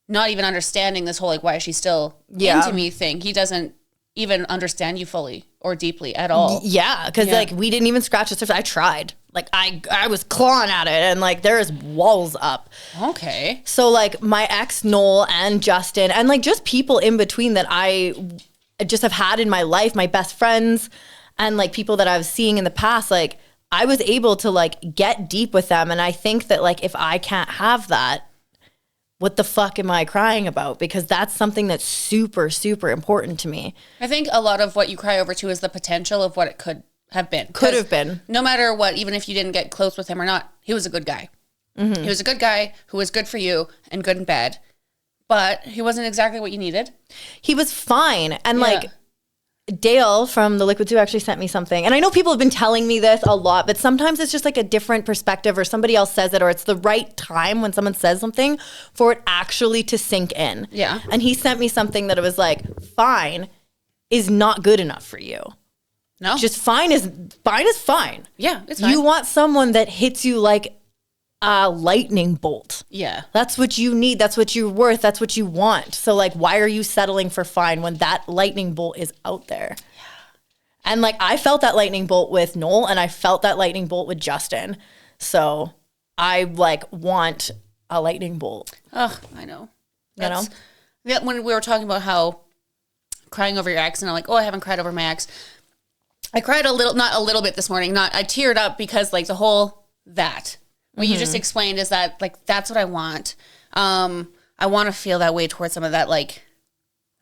not even understanding this whole like, why is she still into me thing. He doesn't even understand you fully or deeply at all. Yeah. Cause like we didn't even scratch the surface. I tried. Like I was clawing at it and like there's walls up. Okay. So like my ex Noel and Justin and like just people in between that I just have had in my life, my best friends and like people that I was seeing in the past, like I was able to like get deep with them. And I think that like if I can't have that, what the fuck am I crying about? Because that's something that's super, super important to me. I think a lot of what you cry over too is the potential of what it could have been. Could have been. No matter what, even if you didn't get close with him or not, he was a good guy. Mm-hmm. He was a good guy who was good for you and good and bad. But he wasn't exactly what you needed. He was fine. And like Dale from the Liquid Zoo actually sent me something. And I know people have been telling me this a lot, but sometimes it's just like a different perspective or somebody else says it or it's the right time when someone says something for it actually to sink in. Yeah. And he sent me something that it was like, fine is not good enough for you. No. Just fine is fine. Yeah, it's fine. You want someone that hits you like a lightning bolt. Yeah. That's what you need. That's what you're worth. That's what you want. So like, why are you settling for fine when that lightning bolt is out there? Yeah. And like, I felt that lightning bolt with Noel and I felt that lightning bolt with Justin. So I like want a lightning bolt. Oh, I know. You know? Yeah, when we were talking about how crying over your ex and I'm like, oh, I haven't cried over my ex. I cried not a little bit this morning. I teared up because like the whole what you just explained is that like that's what I want. I want to feel that way towards some of that like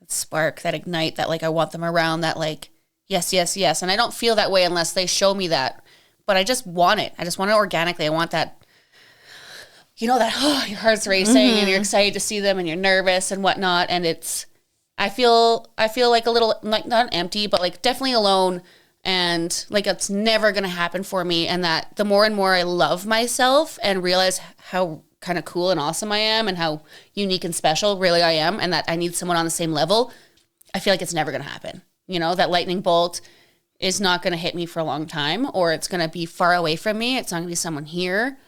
that spark, that ignite, that like I want them around, that like yes, yes, yes. And I don't feel that way unless they show me that. But I just want it. I just want it organically. I want that, you know, that your heart's racing and you're excited to see them and you're nervous and whatnot. And I feel like a little like not empty, but like definitely alone. And like it's never going to happen for me. And that the more and more I love myself and realize how kind of cool and awesome I am and how unique and special really I am and that I need someone on the same level, I feel like it's never going to happen. You know, that lightning bolt is not going to hit me for a long time or it's going to be far away from me. It's not going to be someone here.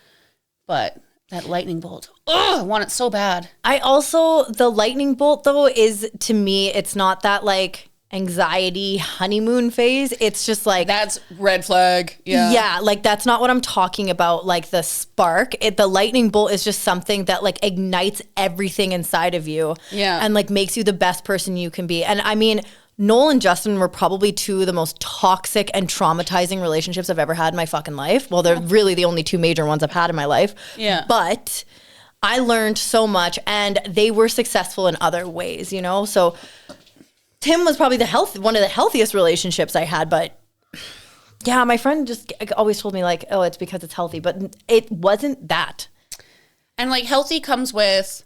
But that lightning bolt, I want it so bad. The lightning bolt though is to me, it's not that like anxiety honeymoon phase. It's just like that's red flag. Yeah, like that's not what I'm talking about. Like the spark, the lightning bolt is just something that like ignites everything inside of you. Yeah, and like makes you the best person you can be. And I mean, Noel and Justin were probably two of the most toxic and traumatizing relationships I've ever had in my fucking life. Well, they're really the only two major ones I've had in my life. Yeah, but I learned so much, and they were successful in other ways. You know, so. Tim was probably one of the healthiest relationships I had, but yeah, my friend just always told me like, oh, it's because it's healthy, but it wasn't that. And like healthy comes with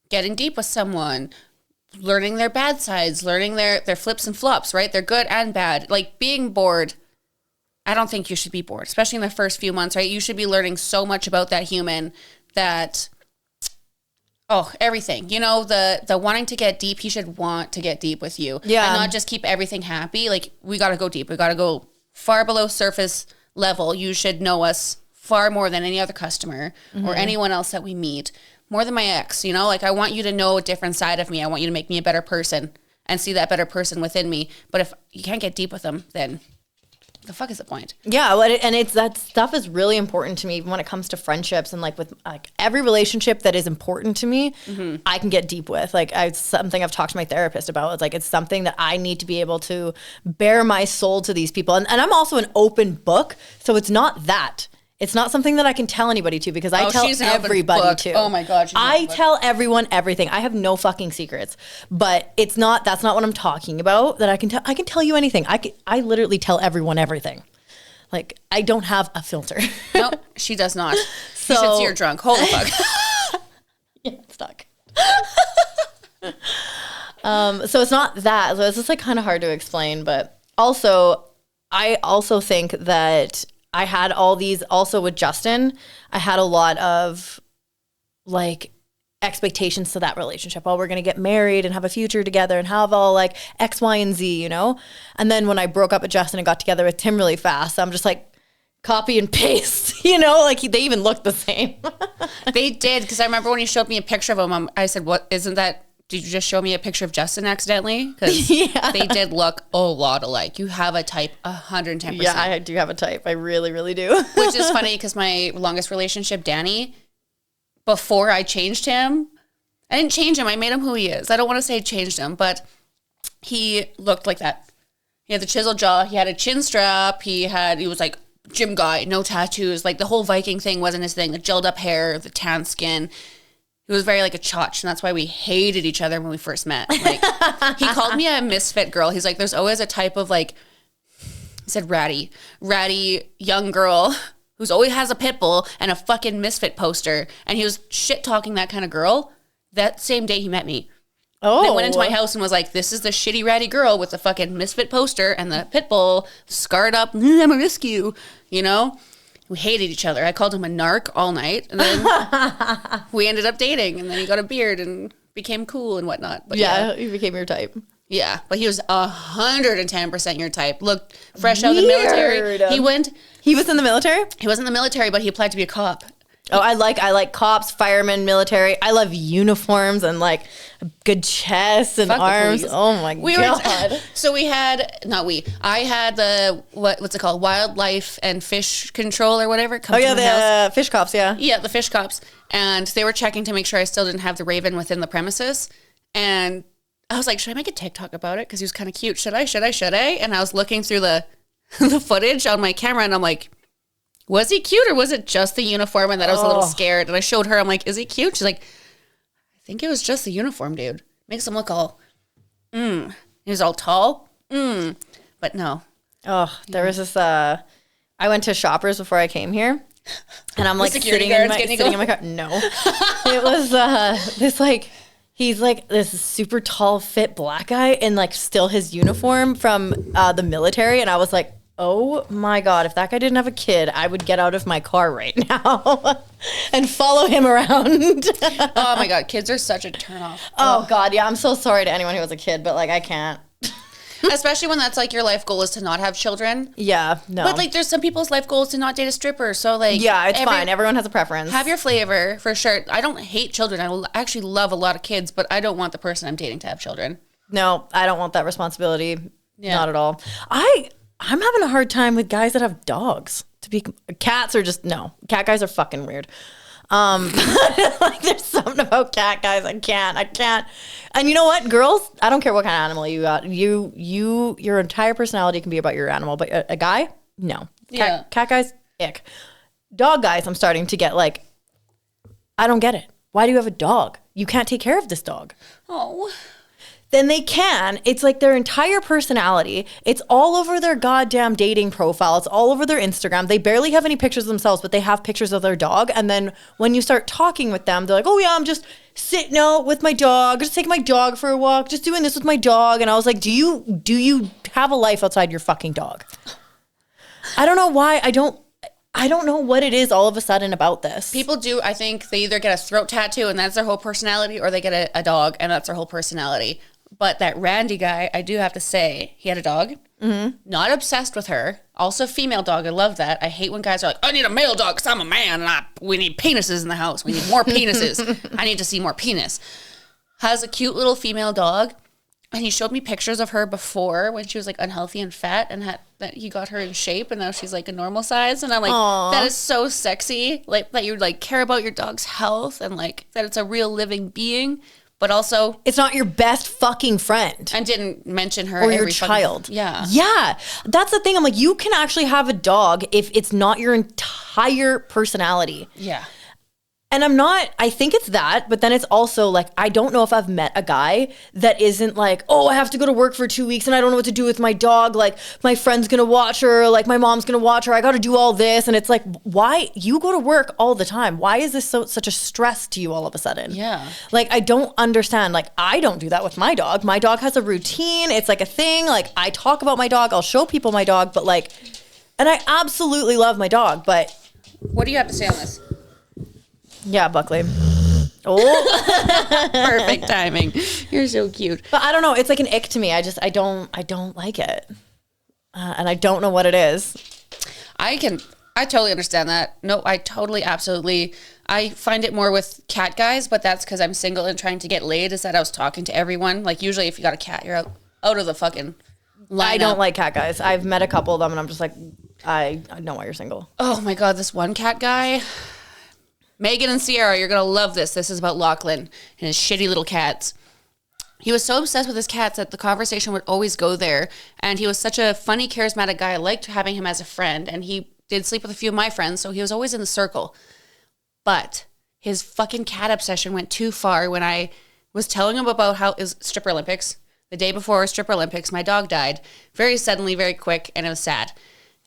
getting deep with someone, learning their bad sides, learning their flips and flops, right? They're good and bad. Like being bored, I don't think you should be bored, especially in the first few months, right? You should be learning so much about that human that... Oh, everything. You know, the wanting to get deep, he should want to get deep with you. Yeah. And not just keep everything happy. Like, we got to go deep. We got to go far below surface level. You should know us far more than any other customer or anyone else that we meet. More than my ex, you know? Like, I want you to know a different side of me. I want you to make me a better person and see that better person within me. But if you can't get deep with them, then... the fuck is the point? Yeah, and it's that stuff is really important to me even when it comes to friendships and like with like every relationship that is important to me, I can get deep with. Like it's something I've talked to my therapist about. It's like it's something that I need to be able to bare my soul to these people. And I'm also an open book, so it's not that. It's not something that I can tell anybody to because I tell everybody to. Oh my God. I tell everyone everything. I have no fucking secrets. But that's not what I'm talking about. That I can tell you anything. I literally tell everyone everything. Like I don't have a filter. Nope, she does not. So, you should see her drunk. Holy fuck. Yeah, it's stuck. So it's not that. So it's just like kind of hard to explain. But also, I also think that I had all these also with Justin. I had a lot of like expectations to that relationship. Oh, we're going to get married and have a future together and have all like X, Y, and Z, you know? And then when I broke up with Justin and got together with Tim really fast, I'm just like, copy and paste, you know? Like they even look the same. They did, because I remember when you showed me a picture of him, I said, what, isn't that, did you just show me a picture of Justin accidentally? Because they did look a lot alike. You have a type 110%. Yeah, I do have a type. I really, really do. Which is funny because my longest relationship, Danny, before I changed him, I didn't change him. I made him who he is. I don't want to say changed him, but he looked like that. He had the chiseled jaw. He had a chin strap. He was like gym guy, no tattoos. Like the whole Viking thing wasn't his thing. The gelled up hair, the tan skin. He was very like a chotch, and that's why we hated each other when we first met. Like he called me a misfit girl. He's like, there's always a type of like, he said ratty young girl who's always has a pit bull and a fucking misfit poster. And he was shit talking that kind of girl that same day he met me. Oh. And went into my house and was like, this is the shitty ratty girl with the fucking misfit poster and the pit bull scarred up. I'm a rescue, you know? We hated each other. I called him a narc all night. And then we ended up dating. And then he got a beard and became cool and whatnot. But yeah, he became your type. Yeah, but he was 110% your type. Looked fresh out of the military. He was in the military? He was in the military, but he applied to be a cop. Oh, I like cops, firemen, military. I love uniforms and like good chests and arms. Oh my God. I had the, what's it called? Wildlife and Fish Control or whatever. Fish cops, yeah. Yeah, the fish cops. And they were checking to make sure I still didn't have the raven within the premises. And I was like, should I make a TikTok about it? Because he was kind of cute. Should I? And I was looking through the footage on my camera and I'm like, was he cute or was it just the uniform? And that I was a little scared. And I showed her, I'm like, is he cute? She's like, I think it was just the uniform, dude. Makes him look all, He was all tall. But no. Oh, there was this, I went to Shoppers before I came here. And I'm like sitting in my car. No. It was this like, he's like this super tall, fit black guy in like still his uniform from the military. And I was like, oh my God, if that guy didn't have a kid, I would get out of my car right now and follow him around. Oh my God, kids are such a turnoff. Oh God, yeah, I'm so sorry to anyone who has a kid, but like I can't. Especially when that's like your life goal is to not have children. Yeah, no. But like there's some people's life goals to not date a stripper. So like yeah, it's fine. Everyone has a preference. Have your flavor for sure. I don't hate children. I actually love a lot of kids, but I don't want the person I'm dating to have children. No, I don't want that responsibility. Yeah. Not at all. I'm having a hard time with guys that have dogs. Cats are just no. Cat guys are fucking weird. Like there's something about cat guys I can't. And you know what, girls? I don't care what kind of animal you got. Your entire personality can be about your animal, but a guy, no. Yeah. Cat guys, ick. Dog guys, I'm starting to get like, I don't get it. Why do you have a dog? You can't take care of this dog. Oh. Then they can. It's like their entire personality. It's all over their goddamn dating profile. It's all over their Instagram. They barely have any pictures of themselves, but they have pictures of their dog. And then when you start talking with them, they're like, oh yeah, I'm just sitting out with my dog, just taking my dog for a walk, just doing this with my dog. And I was like, do you have a life outside your fucking dog? I don't know why. I don't know what it is all of a sudden about this. People do, I think they either get a throat tattoo and that's their whole personality, or they get a dog and that's their whole personality. But that Randy guy, I do have to say, he had a dog. Mm-hmm. Not obsessed with her. Also female dog. I love that. I hate when guys are like, I need a male dog because I'm a man and we need penises in the house. We need more penises. I need to see more penis. Has a cute little female dog. And he showed me pictures of her before when she was like unhealthy and fat, and that he got her in shape and now she's like a normal size. And I'm like, aww, that is so sexy. Like that you like care about your dog's health and like that it's a real living being. But also, it's not your best fucking friend. And didn't mention her or your child. Yeah. Yeah. That's the thing. I'm like, you can actually have a dog if it's not your entire personality. Yeah. And I think it's that, but then it's also like, I don't know if I've met a guy that isn't like, oh, I have to go to work for 2 weeks and I don't know what to do with my dog. Like my friend's going to watch her, like my mom's going to watch her. I got to do all this. And it's like, why? You go to work all the time. Why is this such a stress to you all of a sudden? Yeah. Like, I don't understand. Like, I don't do that with my dog. My dog has a routine. It's like a thing. Like I talk about my dog. I'll show people my dog, but like, and I absolutely love my dog, but. What do you have to say on this? Yeah, Buckley. Oh, Perfect timing. You're so cute. but I don't know. It's like an ick to me. I don't like it, and I don't know what it is. I totally understand that. No, I totally, absolutely. I find it more with cat guys, but that's because I'm single and trying to get laid. Is that I was talking to everyone. Like usually, if you got a cat, you're out of the fucking lineup. I don't like cat guys. I've met a couple of them, and I'm just like, I know why you're single. Oh my god, this one cat guy. Megan and Sierra, you're gonna love this. This is about Lachlan and his shitty little cats. He was so obsessed with his cats that the conversation would always go there. And he was such a funny, charismatic guy. I liked having him as a friend. And he did sleep with a few of my friends, so he was always in the circle. But his fucking cat obsession went too far when I was telling him about how it was Stripper Olympics. The day before Stripper Olympics, my dog died very suddenly, very quick, and it was sad.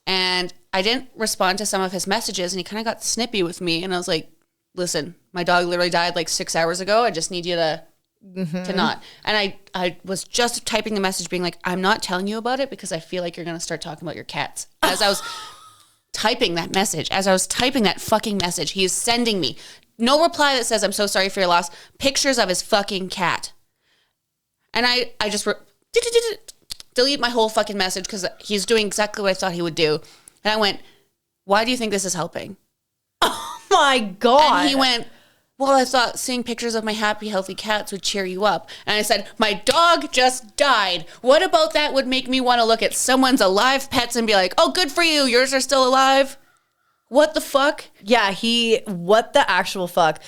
And I didn't respond to some of his messages, and he kind of got snippy with me. And I was like, listen, my dog literally died like 6 hours ago. I just need you to not. And I was just typing the message being like, I'm not telling you about it because I feel like you're going to start talking about your cats. As I was typing that message, as I was typing that fucking message, he is sending me no reply that says, I'm so sorry for your loss, pictures of his fucking cat. And I just delete my whole fucking message because he's doing exactly what I thought he would do. And I went, why do you think this is helping? Oh my God. And he went, well, I thought seeing pictures of my happy, healthy cats would cheer you up. And I said, my dog just died. What about that would make me want to look at someone's alive pets and be like, oh, good for you. Yours are still alive. What the fuck? Yeah, what the actual fuck?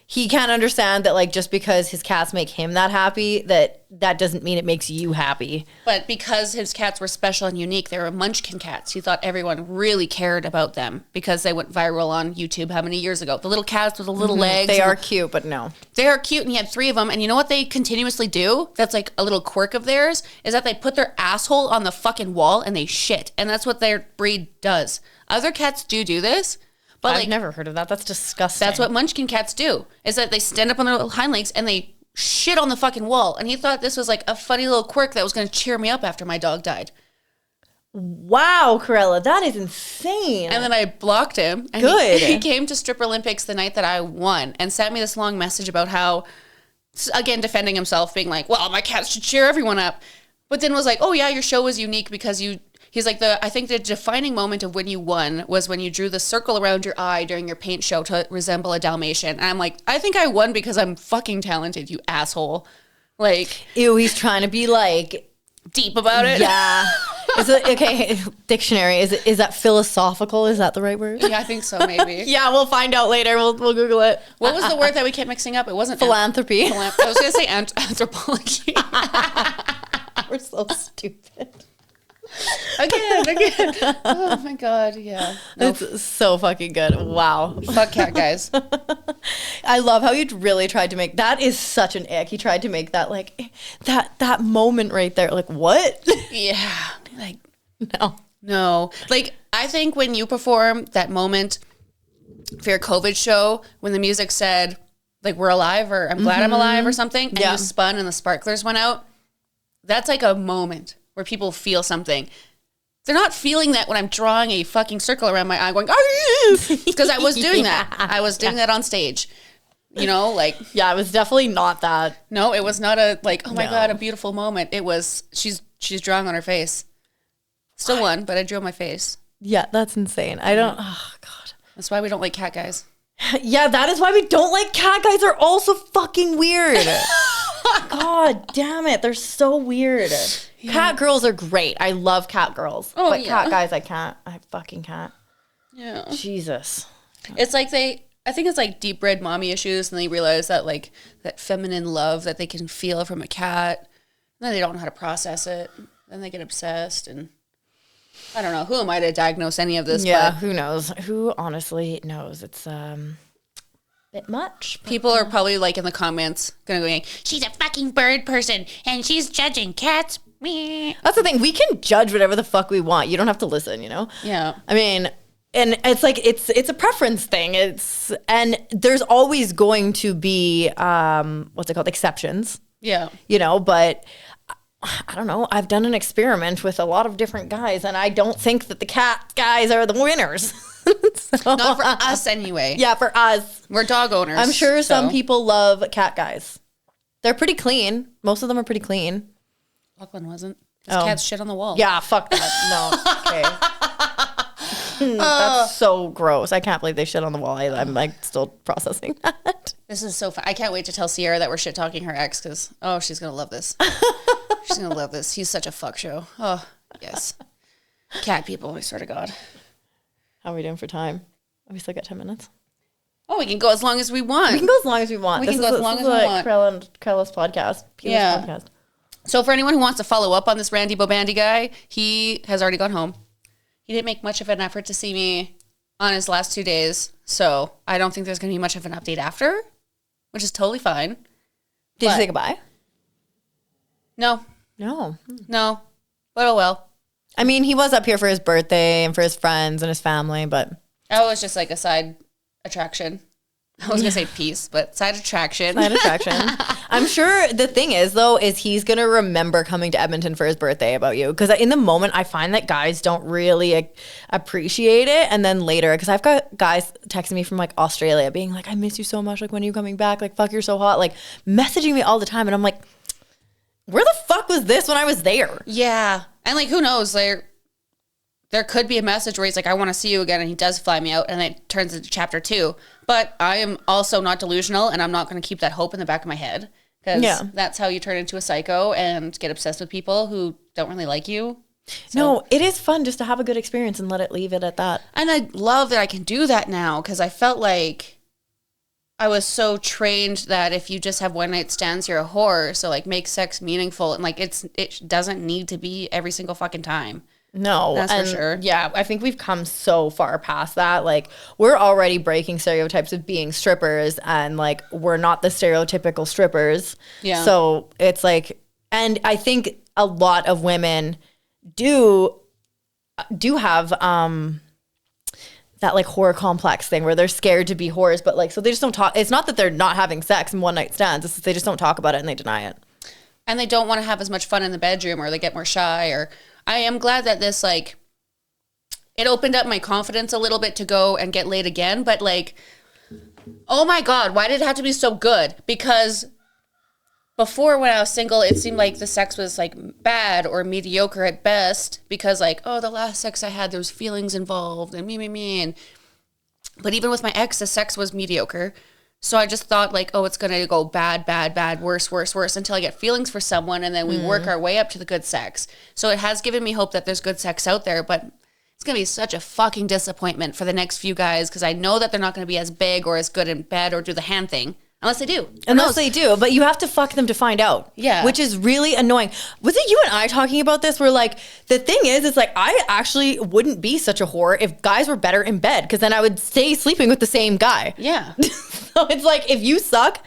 He can't understand that, like, just because his cats make him that happy, that doesn't mean it makes you happy. But because his cats were special and unique, they were Munchkin cats. He thought everyone really cared about them because they went viral on YouTube how many years ago? The little cats with the little legs. They are cute, but no. They are cute, and he had 3 of them. And you know what they continuously do? That's like a little quirk of theirs, is that they put their asshole on the fucking wall and they shit. And that's what their breed does. Other cats do this. But I've never heard of that. That's disgusting. That's what Munchkin cats do, is that they stand up on their little hind legs and they shit on the fucking wall. And he thought this was like a funny little quirk that was going to cheer me up after my dog died. Wow, Kruella, that is insane. And then I blocked him. And Good. He came to Stripper Olympics the night that I won and sent me this long message about how, again, defending himself, being like, well, my cats should cheer everyone up. But then was like, oh yeah, your show was unique because he's like, I think the defining moment of when you won was when you drew the circle around your eye during your paint show to resemble a Dalmatian. And I'm like, I think I won because I'm fucking talented, you asshole. Like, ew, he's trying to be like deep about it. Yeah. Is it okay? Dictionary. Is that philosophical? Is that the right word? Yeah, I think so. Maybe. Yeah, we'll find out later. We'll Google it. What was the word that we kept mixing up? It wasn't philanthropy. I was going to say anthropology. We're so stupid. Again. Oh my God, yeah. Nope. It's so fucking good. Wow. Fuck cat guys. I love how you really tried to make, that is such an ick. He tried to make that like, that moment right there. Like, what? Yeah. Like, no. Like, I think when you perform that moment for your COVID show, when the music said, like, we're alive or I'm glad I'm alive or something, and you spun and the sparklers went out, that's like a moment where people feel something. They're not feeling that when I'm drawing a fucking circle around my eye going, because I was doing that. I was doing that on stage. You know, like. Yeah, it was definitely not that. No, it was not a, like, oh my God, a beautiful moment. It was, she's drawing on her face. Still won, but I drew on my face. Yeah, that's insane. I don't, oh God. That's why we don't like cat guys. Yeah, that is why we don't like cat guys. They're all so fucking weird. God damn it. They're so weird. Yeah. Cat girls are great. I love cat girls. Oh, but cat guys, I can't. I fucking can't. Yeah. Jesus. It's like I think it's like deep bred mommy issues, and they realize that like that feminine love that they can feel from a cat, and then they don't know how to process it. Then they get obsessed, and I don't know. Who am I to diagnose any of this? Yeah, who knows? Who honestly knows? It's bit much. People are probably like in the comments going, she's a fucking bird person and she's judging cats. That's the thing. We can judge whatever the fuck we want. You don't have to listen, you know? Yeah. I mean, and it's like it's a preference thing. And there's always going to be what's it called? Exceptions. Yeah. You know, but I don't know. I've done an experiment with a lot of different guys, and I don't think that the cat guys are the winners. So, Not for us anyway. yeah, for us. We're dog owners. I'm sure some people love cat guys. They're pretty clean. Most of them are pretty clean. Lachlan wasn't. His cat's shit on the wall. Yeah, fuck that. No. Okay. That's so gross. I can't believe they shit on the wall. I'm like still processing that. This is so fun. I can't wait to tell Sierra that we're shit talking her ex because, she's going to love this. She's going to love this. He's such a fuck show. Oh, yes. Cat people, I swear to God. How are we doing for time? We still got 10 minutes. Oh, we can go as long as we want. We can go as long as we want. We can go as long as we want. Kruella's podcast. Yeah. Podcast. So for anyone who wants to follow up on this Randy Bobandy guy, he has already gone home. He didn't make much of an effort to see me on his last 2 days. So I don't think there's going to be much of an update after, which is totally fine. Did you say goodbye? No. No. No. But oh well. I mean, he was up here for his birthday and for his friends and his family, but... I was just like a side attraction. I was going to say peace, but side attraction. Side attraction. I'm sure the thing is, though, is he's going to remember coming to Edmonton for his birthday about you. Because in the moment, I find that guys don't really appreciate it. And then later, because I've got guys texting me from like Australia being like, I miss you so much. Like, when are you coming back? Like, fuck, you're so hot. Like, messaging me all the time. And I'm like, where the fuck was this when I was there? Yeah. And like, who knows? Like, there could be a message where he's like, I want to see you again. And he does fly me out. And it turns into chapter 2. But I am also not delusional. And I'm not going to keep that hope in the back of my head. Because that's how you turn into a psycho and get obsessed with people who don't really like you. So. No, it is fun just to have a good experience and leave it at that. And I love that I can do that now. Because I felt like I was so trained that if you just have one night stands, you're a whore. So like, make sex meaningful. And like, it doesn't need to be every single fucking time. No, that's for sure. Yeah, I think we've come so far past that. Like, we're already breaking stereotypes of being strippers, and like, we're not the stereotypical strippers. Yeah. So it's like, and I think a lot of women do have that like whore complex thing where they're scared to be whores, but like, so they just don't talk. It's not that they're not having sex and one night stands. It's that they just don't talk about it and they deny it. And they don't want to have as much fun in the bedroom, or they get more shy. Or I am glad that this, like, it opened up my confidence a little bit to go and get laid again. But like, oh my God, why did it have to be so good? Because before, when I was single, it seemed like the sex was like bad or mediocre at best, because like, oh, the last sex I had, there was feelings involved and me. But even with my ex, the sex was mediocre. So I just thought like, oh, it's going to go bad, worse until I get feelings for someone, and then we work our way up to the good sex. So it has given me hope that there's good sex out there, but it's going to be such a fucking disappointment for the next few guys, because I know that they're not going to be as big or as good in bed or do the hand thing. Unless they do. Unless they do. But you have to fuck them to find out. Yeah. Which is really annoying. Was it you and I talking about this? Where like, the thing is, it's like, I actually wouldn't be such a whore if guys were better in bed, because then I would stay sleeping with the same guy. Yeah. So it's like, if you suck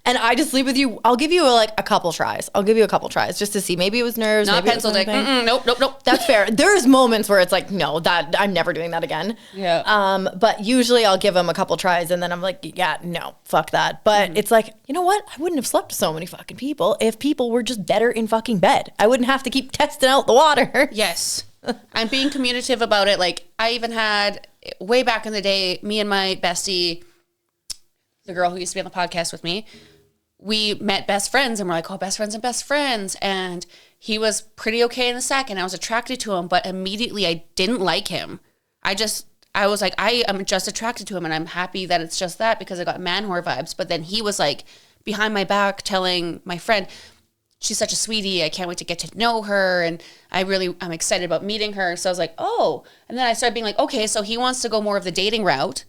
and I just sleep with you, I'll give you a couple tries. I'll give you a couple tries just to see. Maybe it was nerves. Not maybe pencil dick. Nope. That's fair. There's moments where it's like, no, that I'm never doing that again. Yeah. But usually I'll give them a couple tries, and then I'm like, yeah, no, fuck that. But it's like, you know what? I wouldn't have slept with so many fucking people if people were just better in fucking bed. I wouldn't have to keep testing out the water. Yes. I'm being communicative about it. Like, I even had, way back in the day, me and my bestie, the girl who used to be on the podcast with me, we met best friends, and we're like, oh, best friends. And he was pretty okay in the sack, and I was attracted to him, but immediately I didn't like him. I was like, I am just attracted to him, and I'm happy that it's just that, because I got man whore vibes. But then he was like behind my back telling my friend, she's such a sweetie, I can't wait to get to know her, and I'm excited about meeting her. So I was like, oh. And then I started being like, okay, so he wants to go more of the dating route.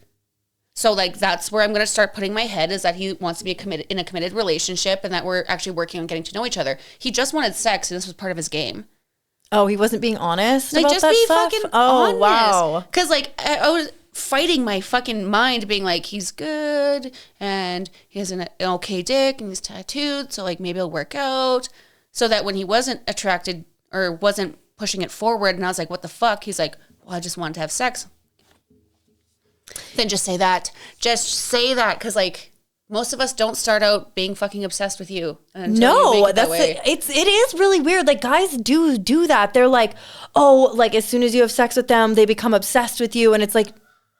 So like, that's where I'm going to start putting my head, is that he wants to be in a committed relationship, and that we're actually working on getting to know each other. He just wanted sex, and this was part of his game. Oh, he wasn't being honest like, about just that be stuff? Fucking oh, honest. Wow. Because like, I was fighting my fucking mind, being like, he's good, and he has an okay dick, and he's tattooed, so like, maybe it'll work out. So that when he wasn't attracted or wasn't pushing it forward, and I was like, what the fuck? He's like, well, I just wanted to have sex. Then just say that. Just say that, because like, most of us don't start out being fucking obsessed with you. No, it is really weird. Like, guys do that. They're like, oh, like as soon as you have sex with them, they become obsessed with you, and it's like,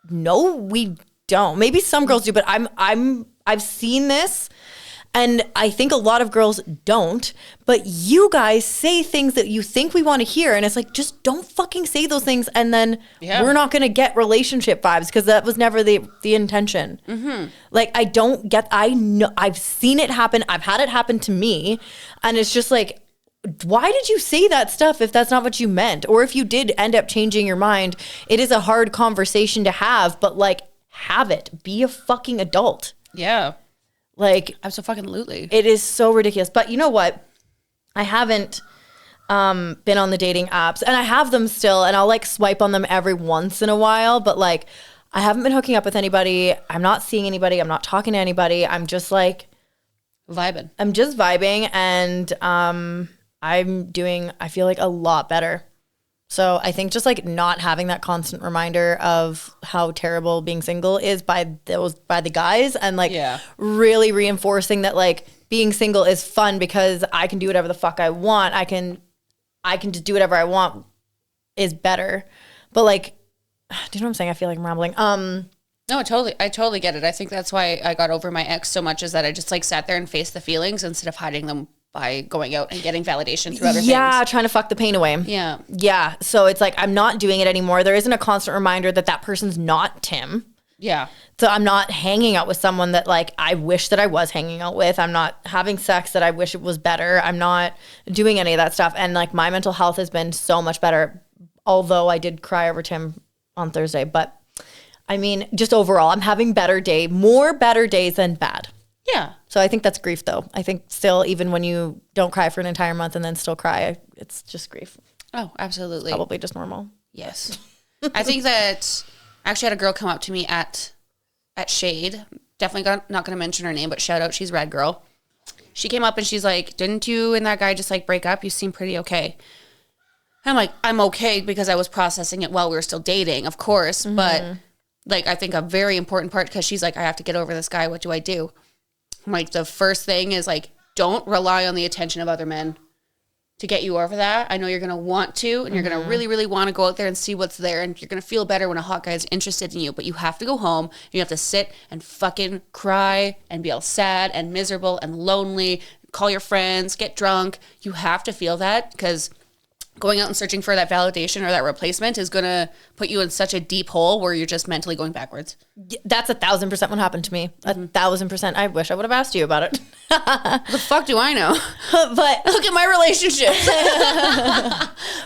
no, we don't. Maybe some girls do, but I've seen this. And I think a lot of girls don't, but you guys say things that you think we want to hear. And it's like, just don't fucking say those things. And then we're not going to get relationship vibes because that was never the intention. Like, I know, I've seen it happen. I've had it happen to me. And it's just like, why did you say that stuff if that's not what you meant? Or if you did end up changing your mind, it is a hard conversation to have, but like, have it. Be a fucking adult. Yeah. Like, absolutely. It is so ridiculous. But you know what? I haven't been on the dating apps, and I have them still, and I'll like swipe on them every once in a while. But like, I haven't been hooking up with anybody. I'm not seeing anybody. I'm not talking to anybody. I'm just like vibing. I'm just vibing, and I feel like a lot better. So I think just like not having that constant reminder of how terrible being single is by the guys, and like really reinforcing that like being single is fun because I can do whatever the fuck I want. I can just do whatever I want is better. But like, do you know what I'm saying? I feel like I'm rambling. No, I totally get it. I think that's why I got over my ex so much, is that I just like sat there and faced the feelings instead of hiding them by going out and getting validation through other things. Yeah, trying to fuck the pain away. Yeah. Yeah. So it's like, I'm not doing it anymore. There isn't a constant reminder that person's not Tim. Yeah. So I'm not hanging out with someone that like I wish that I was hanging out with. I'm not having sex that I wish it was better. I'm not doing any of that stuff. And like my mental health has been so much better, although I did cry over Tim on Thursday. But I mean, just overall, I'm having more better days than bad. Yeah. So I think that's grief, though. I think still, even when you don't cry for an entire month and then still cry, it's just grief. Oh, absolutely. Probably just normal. Yes. I think that I actually had a girl come up to me at Shade. Definitely not going to mention her name, but shout out, she's a rad girl. She came up and she's like, didn't you and that guy just like break up? You seem pretty okay. I'm like, I'm okay because I was processing it while we were still dating, of course. Mm-hmm. But like, I think a very important part, because she's like, I have to get over this guy. What do I do? Like, the first thing is like, don't rely on the attention of other men to get you over that. I know you're going to want to, and you're going to really, really want to go out there and see what's there. And you're going to feel better when a hot guy is interested in you, but you have to go home and you have to sit and fucking cry and be all sad and miserable and lonely, call your friends, get drunk. You have to feel that, because going out and searching for that validation or that replacement is going to put you in such a deep hole where you're just mentally going backwards. That's 1,000% what happened to me. 1,000%. I wish I would have asked you about it. The fuck do I know? But look at my relationships.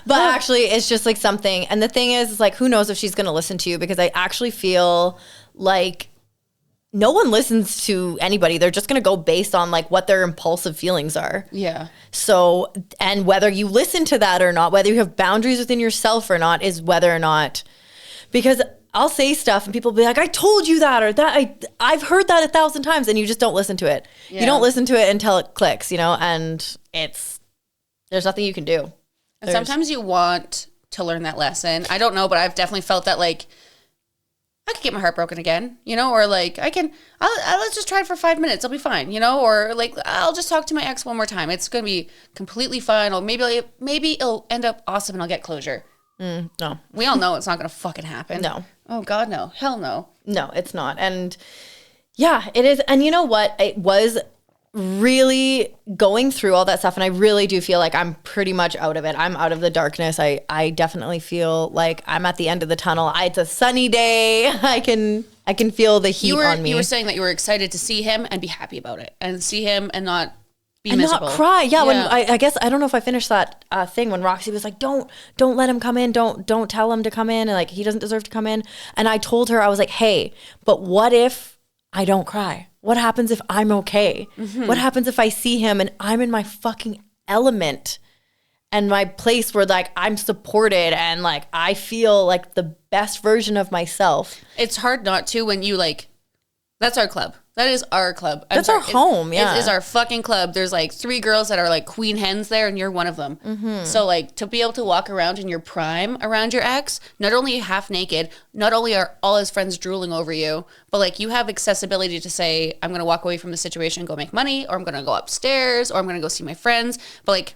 But actually, it's just like something. And the thing is like, who knows if she's going to listen to you, because I actually feel like no one listens to anybody. They're just going to go based on like what their impulsive feelings are. Yeah. So, and whether you listen to that or not, whether you have boundaries within yourself or not, is whether or not, because I'll say stuff and people will be like, I told you that, or that I've heard that 1,000 times, and you just don't listen to it. Yeah. You don't listen to it until it clicks, and there's nothing you can do. And sometimes you want to learn that lesson. I don't know, but I've definitely felt that like, I could get my heart broken again, or like let's just try it for 5 minutes. I'll be fine, or like, I'll just talk to my ex one more time. It's going to be completely fine. Or maybe it'll end up awesome and I'll get closure. No. We all know it's not going to fucking happen. No. Oh God, no. Hell no. No, it's not. And yeah, it is. And you know what? It was really going through all that stuff, and I really do feel like I'm pretty much out of it. I'm out of the darkness. I definitely feel like I'm at the end of the tunnel. It's a sunny day. I can feel the heat on me. You were saying that you were excited to see him and be happy about it, and see him and not be miserable. Not cry. Yeah. When I guess I don't know if I finished that thing when Roxy was like, don't let him come in. Don't tell him to come in, and like he doesn't deserve to come in. And I told her, I was like, hey, but what if I don't cry? What happens if I'm okay? Mm-hmm. What happens if I see him and I'm in my fucking element and my place where like I'm supported and like I feel like the best version of myself? It's hard not to when you like, that's our club. That is our club. That's our home, yeah. It is our fucking club. There's like 3 girls that are like queen hens there, and you're one of them. Mm-hmm. So like to be able to walk around in your prime around your ex, not only half naked, not only are all his friends drooling over you, but like you have accessibility to say, I'm going to walk away from the situation and go make money, or I'm going to go upstairs, or I'm going to go see my friends. But like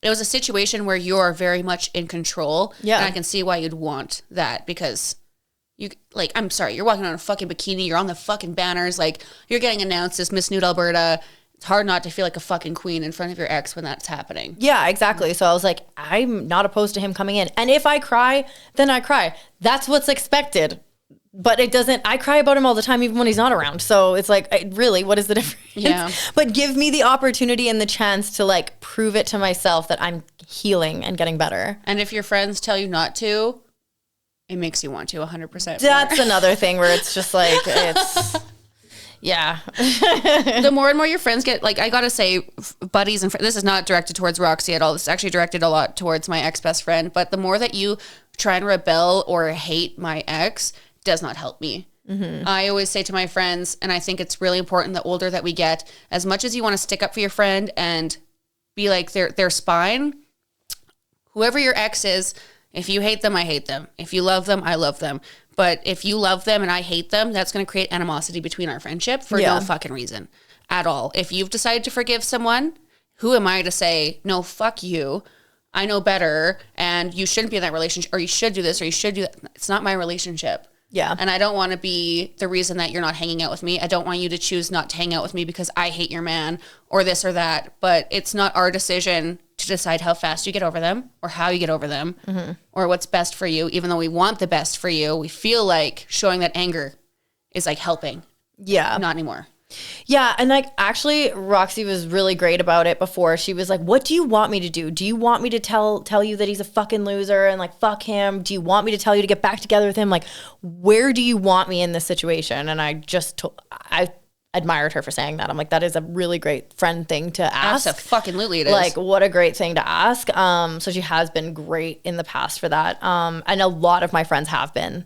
it was a situation where you're very much in control. Yeah. And I can see why you'd want that, because You like, I'm sorry, you're walking on a fucking bikini, you're on the fucking banners, like you're getting announced as Miss Nude Alberta. It's hard not to feel like a fucking queen in front of your ex when that's happening. Yeah, exactly. So I was like, I'm not opposed to him coming in. And if I cry, then I cry. That's what's expected. But it doesn't, I cry about him all the time, even when he's not around. So it's like, really, what is the difference? Yeah. But give me the opportunity and the chance to like prove it to myself that I'm healing and getting better. And if your friends tell you not to, it makes you want to 100%. That's another thing where it's just like, it's... Yeah. The more and more your friends get, like, I gotta say, buddies and friends, this is not directed towards Roxy at all. This is actually directed a lot towards my ex-best friend. But the more that you try and rebel or hate my ex does not help me. Mm-hmm. I always say to my friends, and I think it's really important the older that we get, as much as you want to stick up for your friend and be like their spine, whoever your ex is, if you hate them, I hate them. If you love them, I love them. But if you love them and I hate them, that's going to create animosity between our friendship for no fucking reason at all. If you've decided to forgive someone, who am I to say, no, fuck you, I know better, and you shouldn't be in that relationship, or you should do this, or you should do that. It's not my relationship. Yeah. And I don't want to be the reason that you're not hanging out with me. I don't want you to choose not to hang out with me because I hate your man or this or that. But it's not our decision to decide how fast you get over them or how you get over them or what's best for you. Even though we want the best for you, we feel like showing that anger is like helping. Yeah. Not anymore. Yeah, and like actually Roxy was really great about it before. She was like, what do you want me to do? Do you want me to tell you that he's a fucking loser and like fuck him? Do you want me to tell you to get back together with him? Like, where do you want me in this situation? And I admired her for saying that. I'm like, that is a really great friend thing to ask. Absolutely it is. Like, what a great thing to ask. So she has been great in the past for that. And a lot of my friends have been.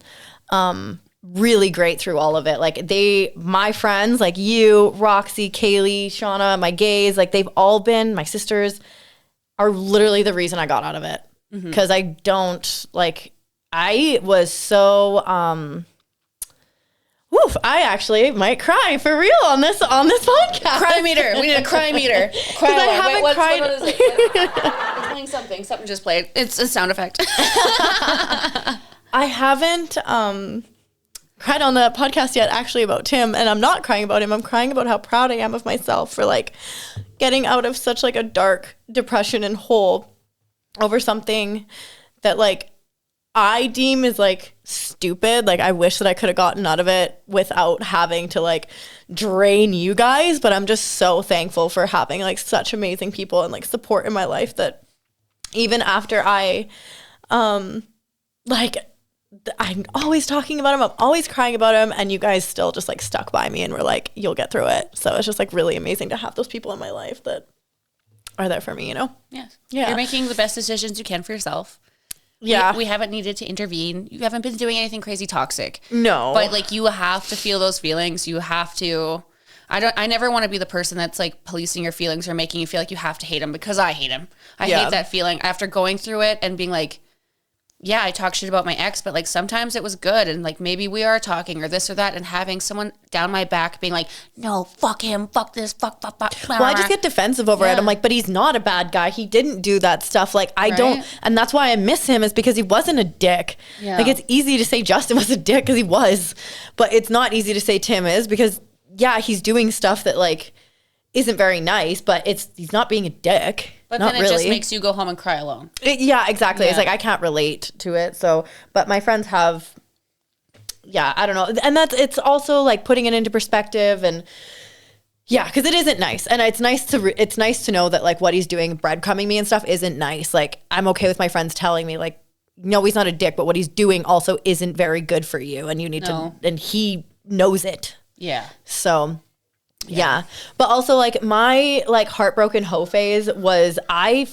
Really great through all of it. Like my friends, like you, Roxy, Kaylee, Shauna, my gays, like they've all been, my sisters are literally the reason I got out of it. Cause I was so, I actually might cry for real on this podcast. Cry meter. We need a cry meter. Cry I haven't cried. What is it? It's playing something. Something just played. It's a sound effect. I haven't, cried on the podcast yet actually about Tim, and I'm not crying about him. I'm crying about how proud I am of myself for like getting out of such like a dark depression and hole over something that like I deem is like stupid. Like I wish that I could have gotten out of it without having to like drain you guys, but I'm just so thankful for having like such amazing people and like support in my life that even after I'm always talking about him, I'm always crying about him, and you guys still just like stuck by me and were like, you'll get through it. So it's just like really amazing to have those people in my life that are there for me, you know? Yes. Yeah. You're making the best decisions you can for yourself. Yeah. We haven't needed to intervene. You haven't been doing anything crazy toxic. No. But like you have to feel those feelings. You have to. I never want to be the person that's like policing your feelings or making you feel like you have to hate him because I hate him. I hate that feeling after going through it and being like, yeah, I talk shit about my ex, but like sometimes it was good and like maybe we are talking or this or that, and having someone down my back being like, no, fuck him, fuck this, fuck. Well, I just get defensive over it. I'm like, but he's not a bad guy. He didn't do that stuff. Like I don't, and that's why I miss him, is because he wasn't a dick. Yeah. Like it's easy to say Justin was a dick because he was, but it's not easy to say Tim is, because yeah, he's doing stuff that like isn't very nice, but he's not being a dick. But not then it just makes you go home and cry alone. Yeah, exactly. Yeah. It's like I can't relate to it. So, but my friends have, yeah, I don't know. And it's also like putting it into perspective, and yeah, because it isn't nice. And it's nice to know that like what he's doing, breadcrumbing me and stuff, isn't nice. Like I'm okay with my friends telling me like, no, he's not a dick, but what he's doing also isn't very good for you, and you need to, and he knows it. Yeah. So. Yeah. But also like my like heartbroken hoe phase was I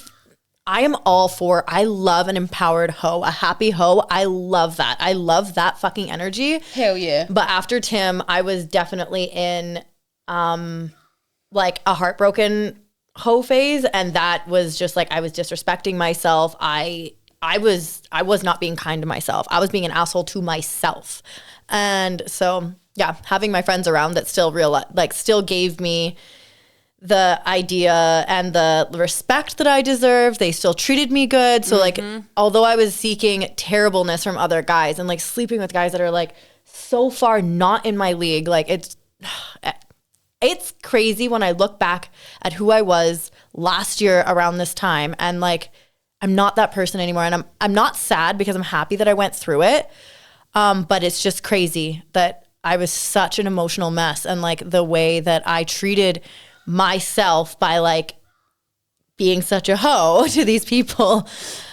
am all for, I love an empowered hoe, a happy hoe. I love that. I love that fucking energy. Hell yeah. But after Tim, I was definitely in like a heartbroken hoe phase, and that was just like I was disrespecting myself. I was not being kind to myself. I was being an asshole to myself. And so yeah, having my friends around that still gave me the idea and the respect that I deserved. They still treated me good. So like, although I was seeking terribleness from other guys and like sleeping with guys that are like so far not in my league, like it's crazy when I look back at who I was last year around this time, and like, I'm not that person anymore. And I'm not sad because I'm happy that I went through it. But it's just crazy that I was such an emotional mess, and like the way that I treated myself by like being such a hoe to these people.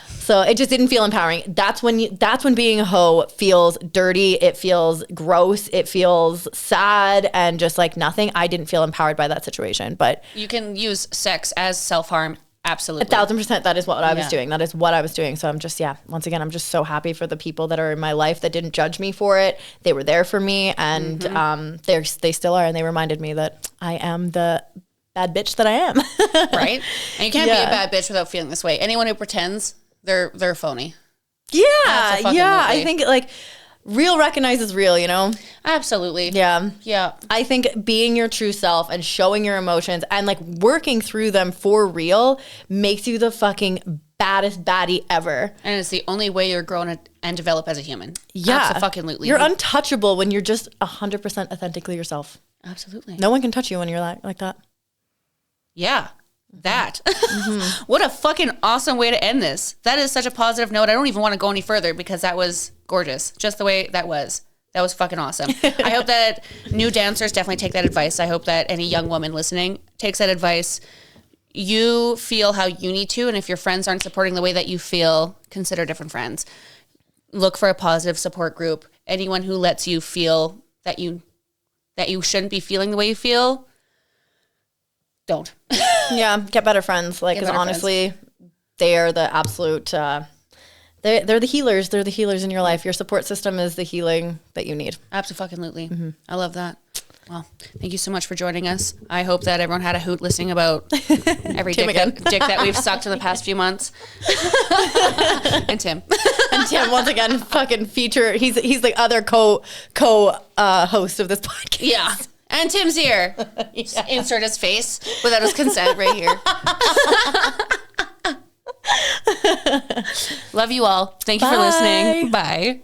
So it just didn't feel empowering. That's when being a hoe feels dirty. It feels gross. It feels sad and just like nothing. I didn't feel empowered by that situation. But you can use sex as self-harm. Absolutely. 1,000%. That is what I was doing. That is what I was doing. So I'm just, once again, I'm just so happy for the people that are in my life that didn't judge me for it. They were there for me, and they still are. And they reminded me that I am the bad bitch that I am. Right? And you can't be a bad bitch without feeling this way. Anyone who pretends, they're phony. Yeah. I think like real recognizes real, you know? Absolutely. Yeah. I think being your true self and showing your emotions and like working through them for real makes you the fucking baddest baddie ever. And it's the only way you're grown and develop as a human. Yeah. Absolutely. You're untouchable when you're just 100% authentically yourself. Absolutely. No one can touch you when you're like that. Yeah. That. What a fucking awesome way to end this. That is such a positive note. I don't even want to go any further because that was gorgeous. Just the way that was. That was fucking awesome. I hope that new dancers definitely take that advice. I hope that any young woman listening takes that advice. You feel how you need to, and if your friends aren't supporting the way that you feel, consider different friends. Look for a positive support group. Anyone who lets you feel that you shouldn't be feeling the way you feel, don't. Yeah, get better friends. Like, because honestly, they are the absolute. They're the healers. They're the healers in your life. Your support system is the healing that you need. Absolutely. I love that. Well, thank you so much for joining us. I hope that everyone had a hoot listening about every dick that we've sucked in the past few months. And Tim. And Tim, once again, fucking feature. He's the other co-host of this podcast. Yeah. And Tim's here. Yeah. Insert his face without his consent right here. Love you all. Thank you for listening. Bye.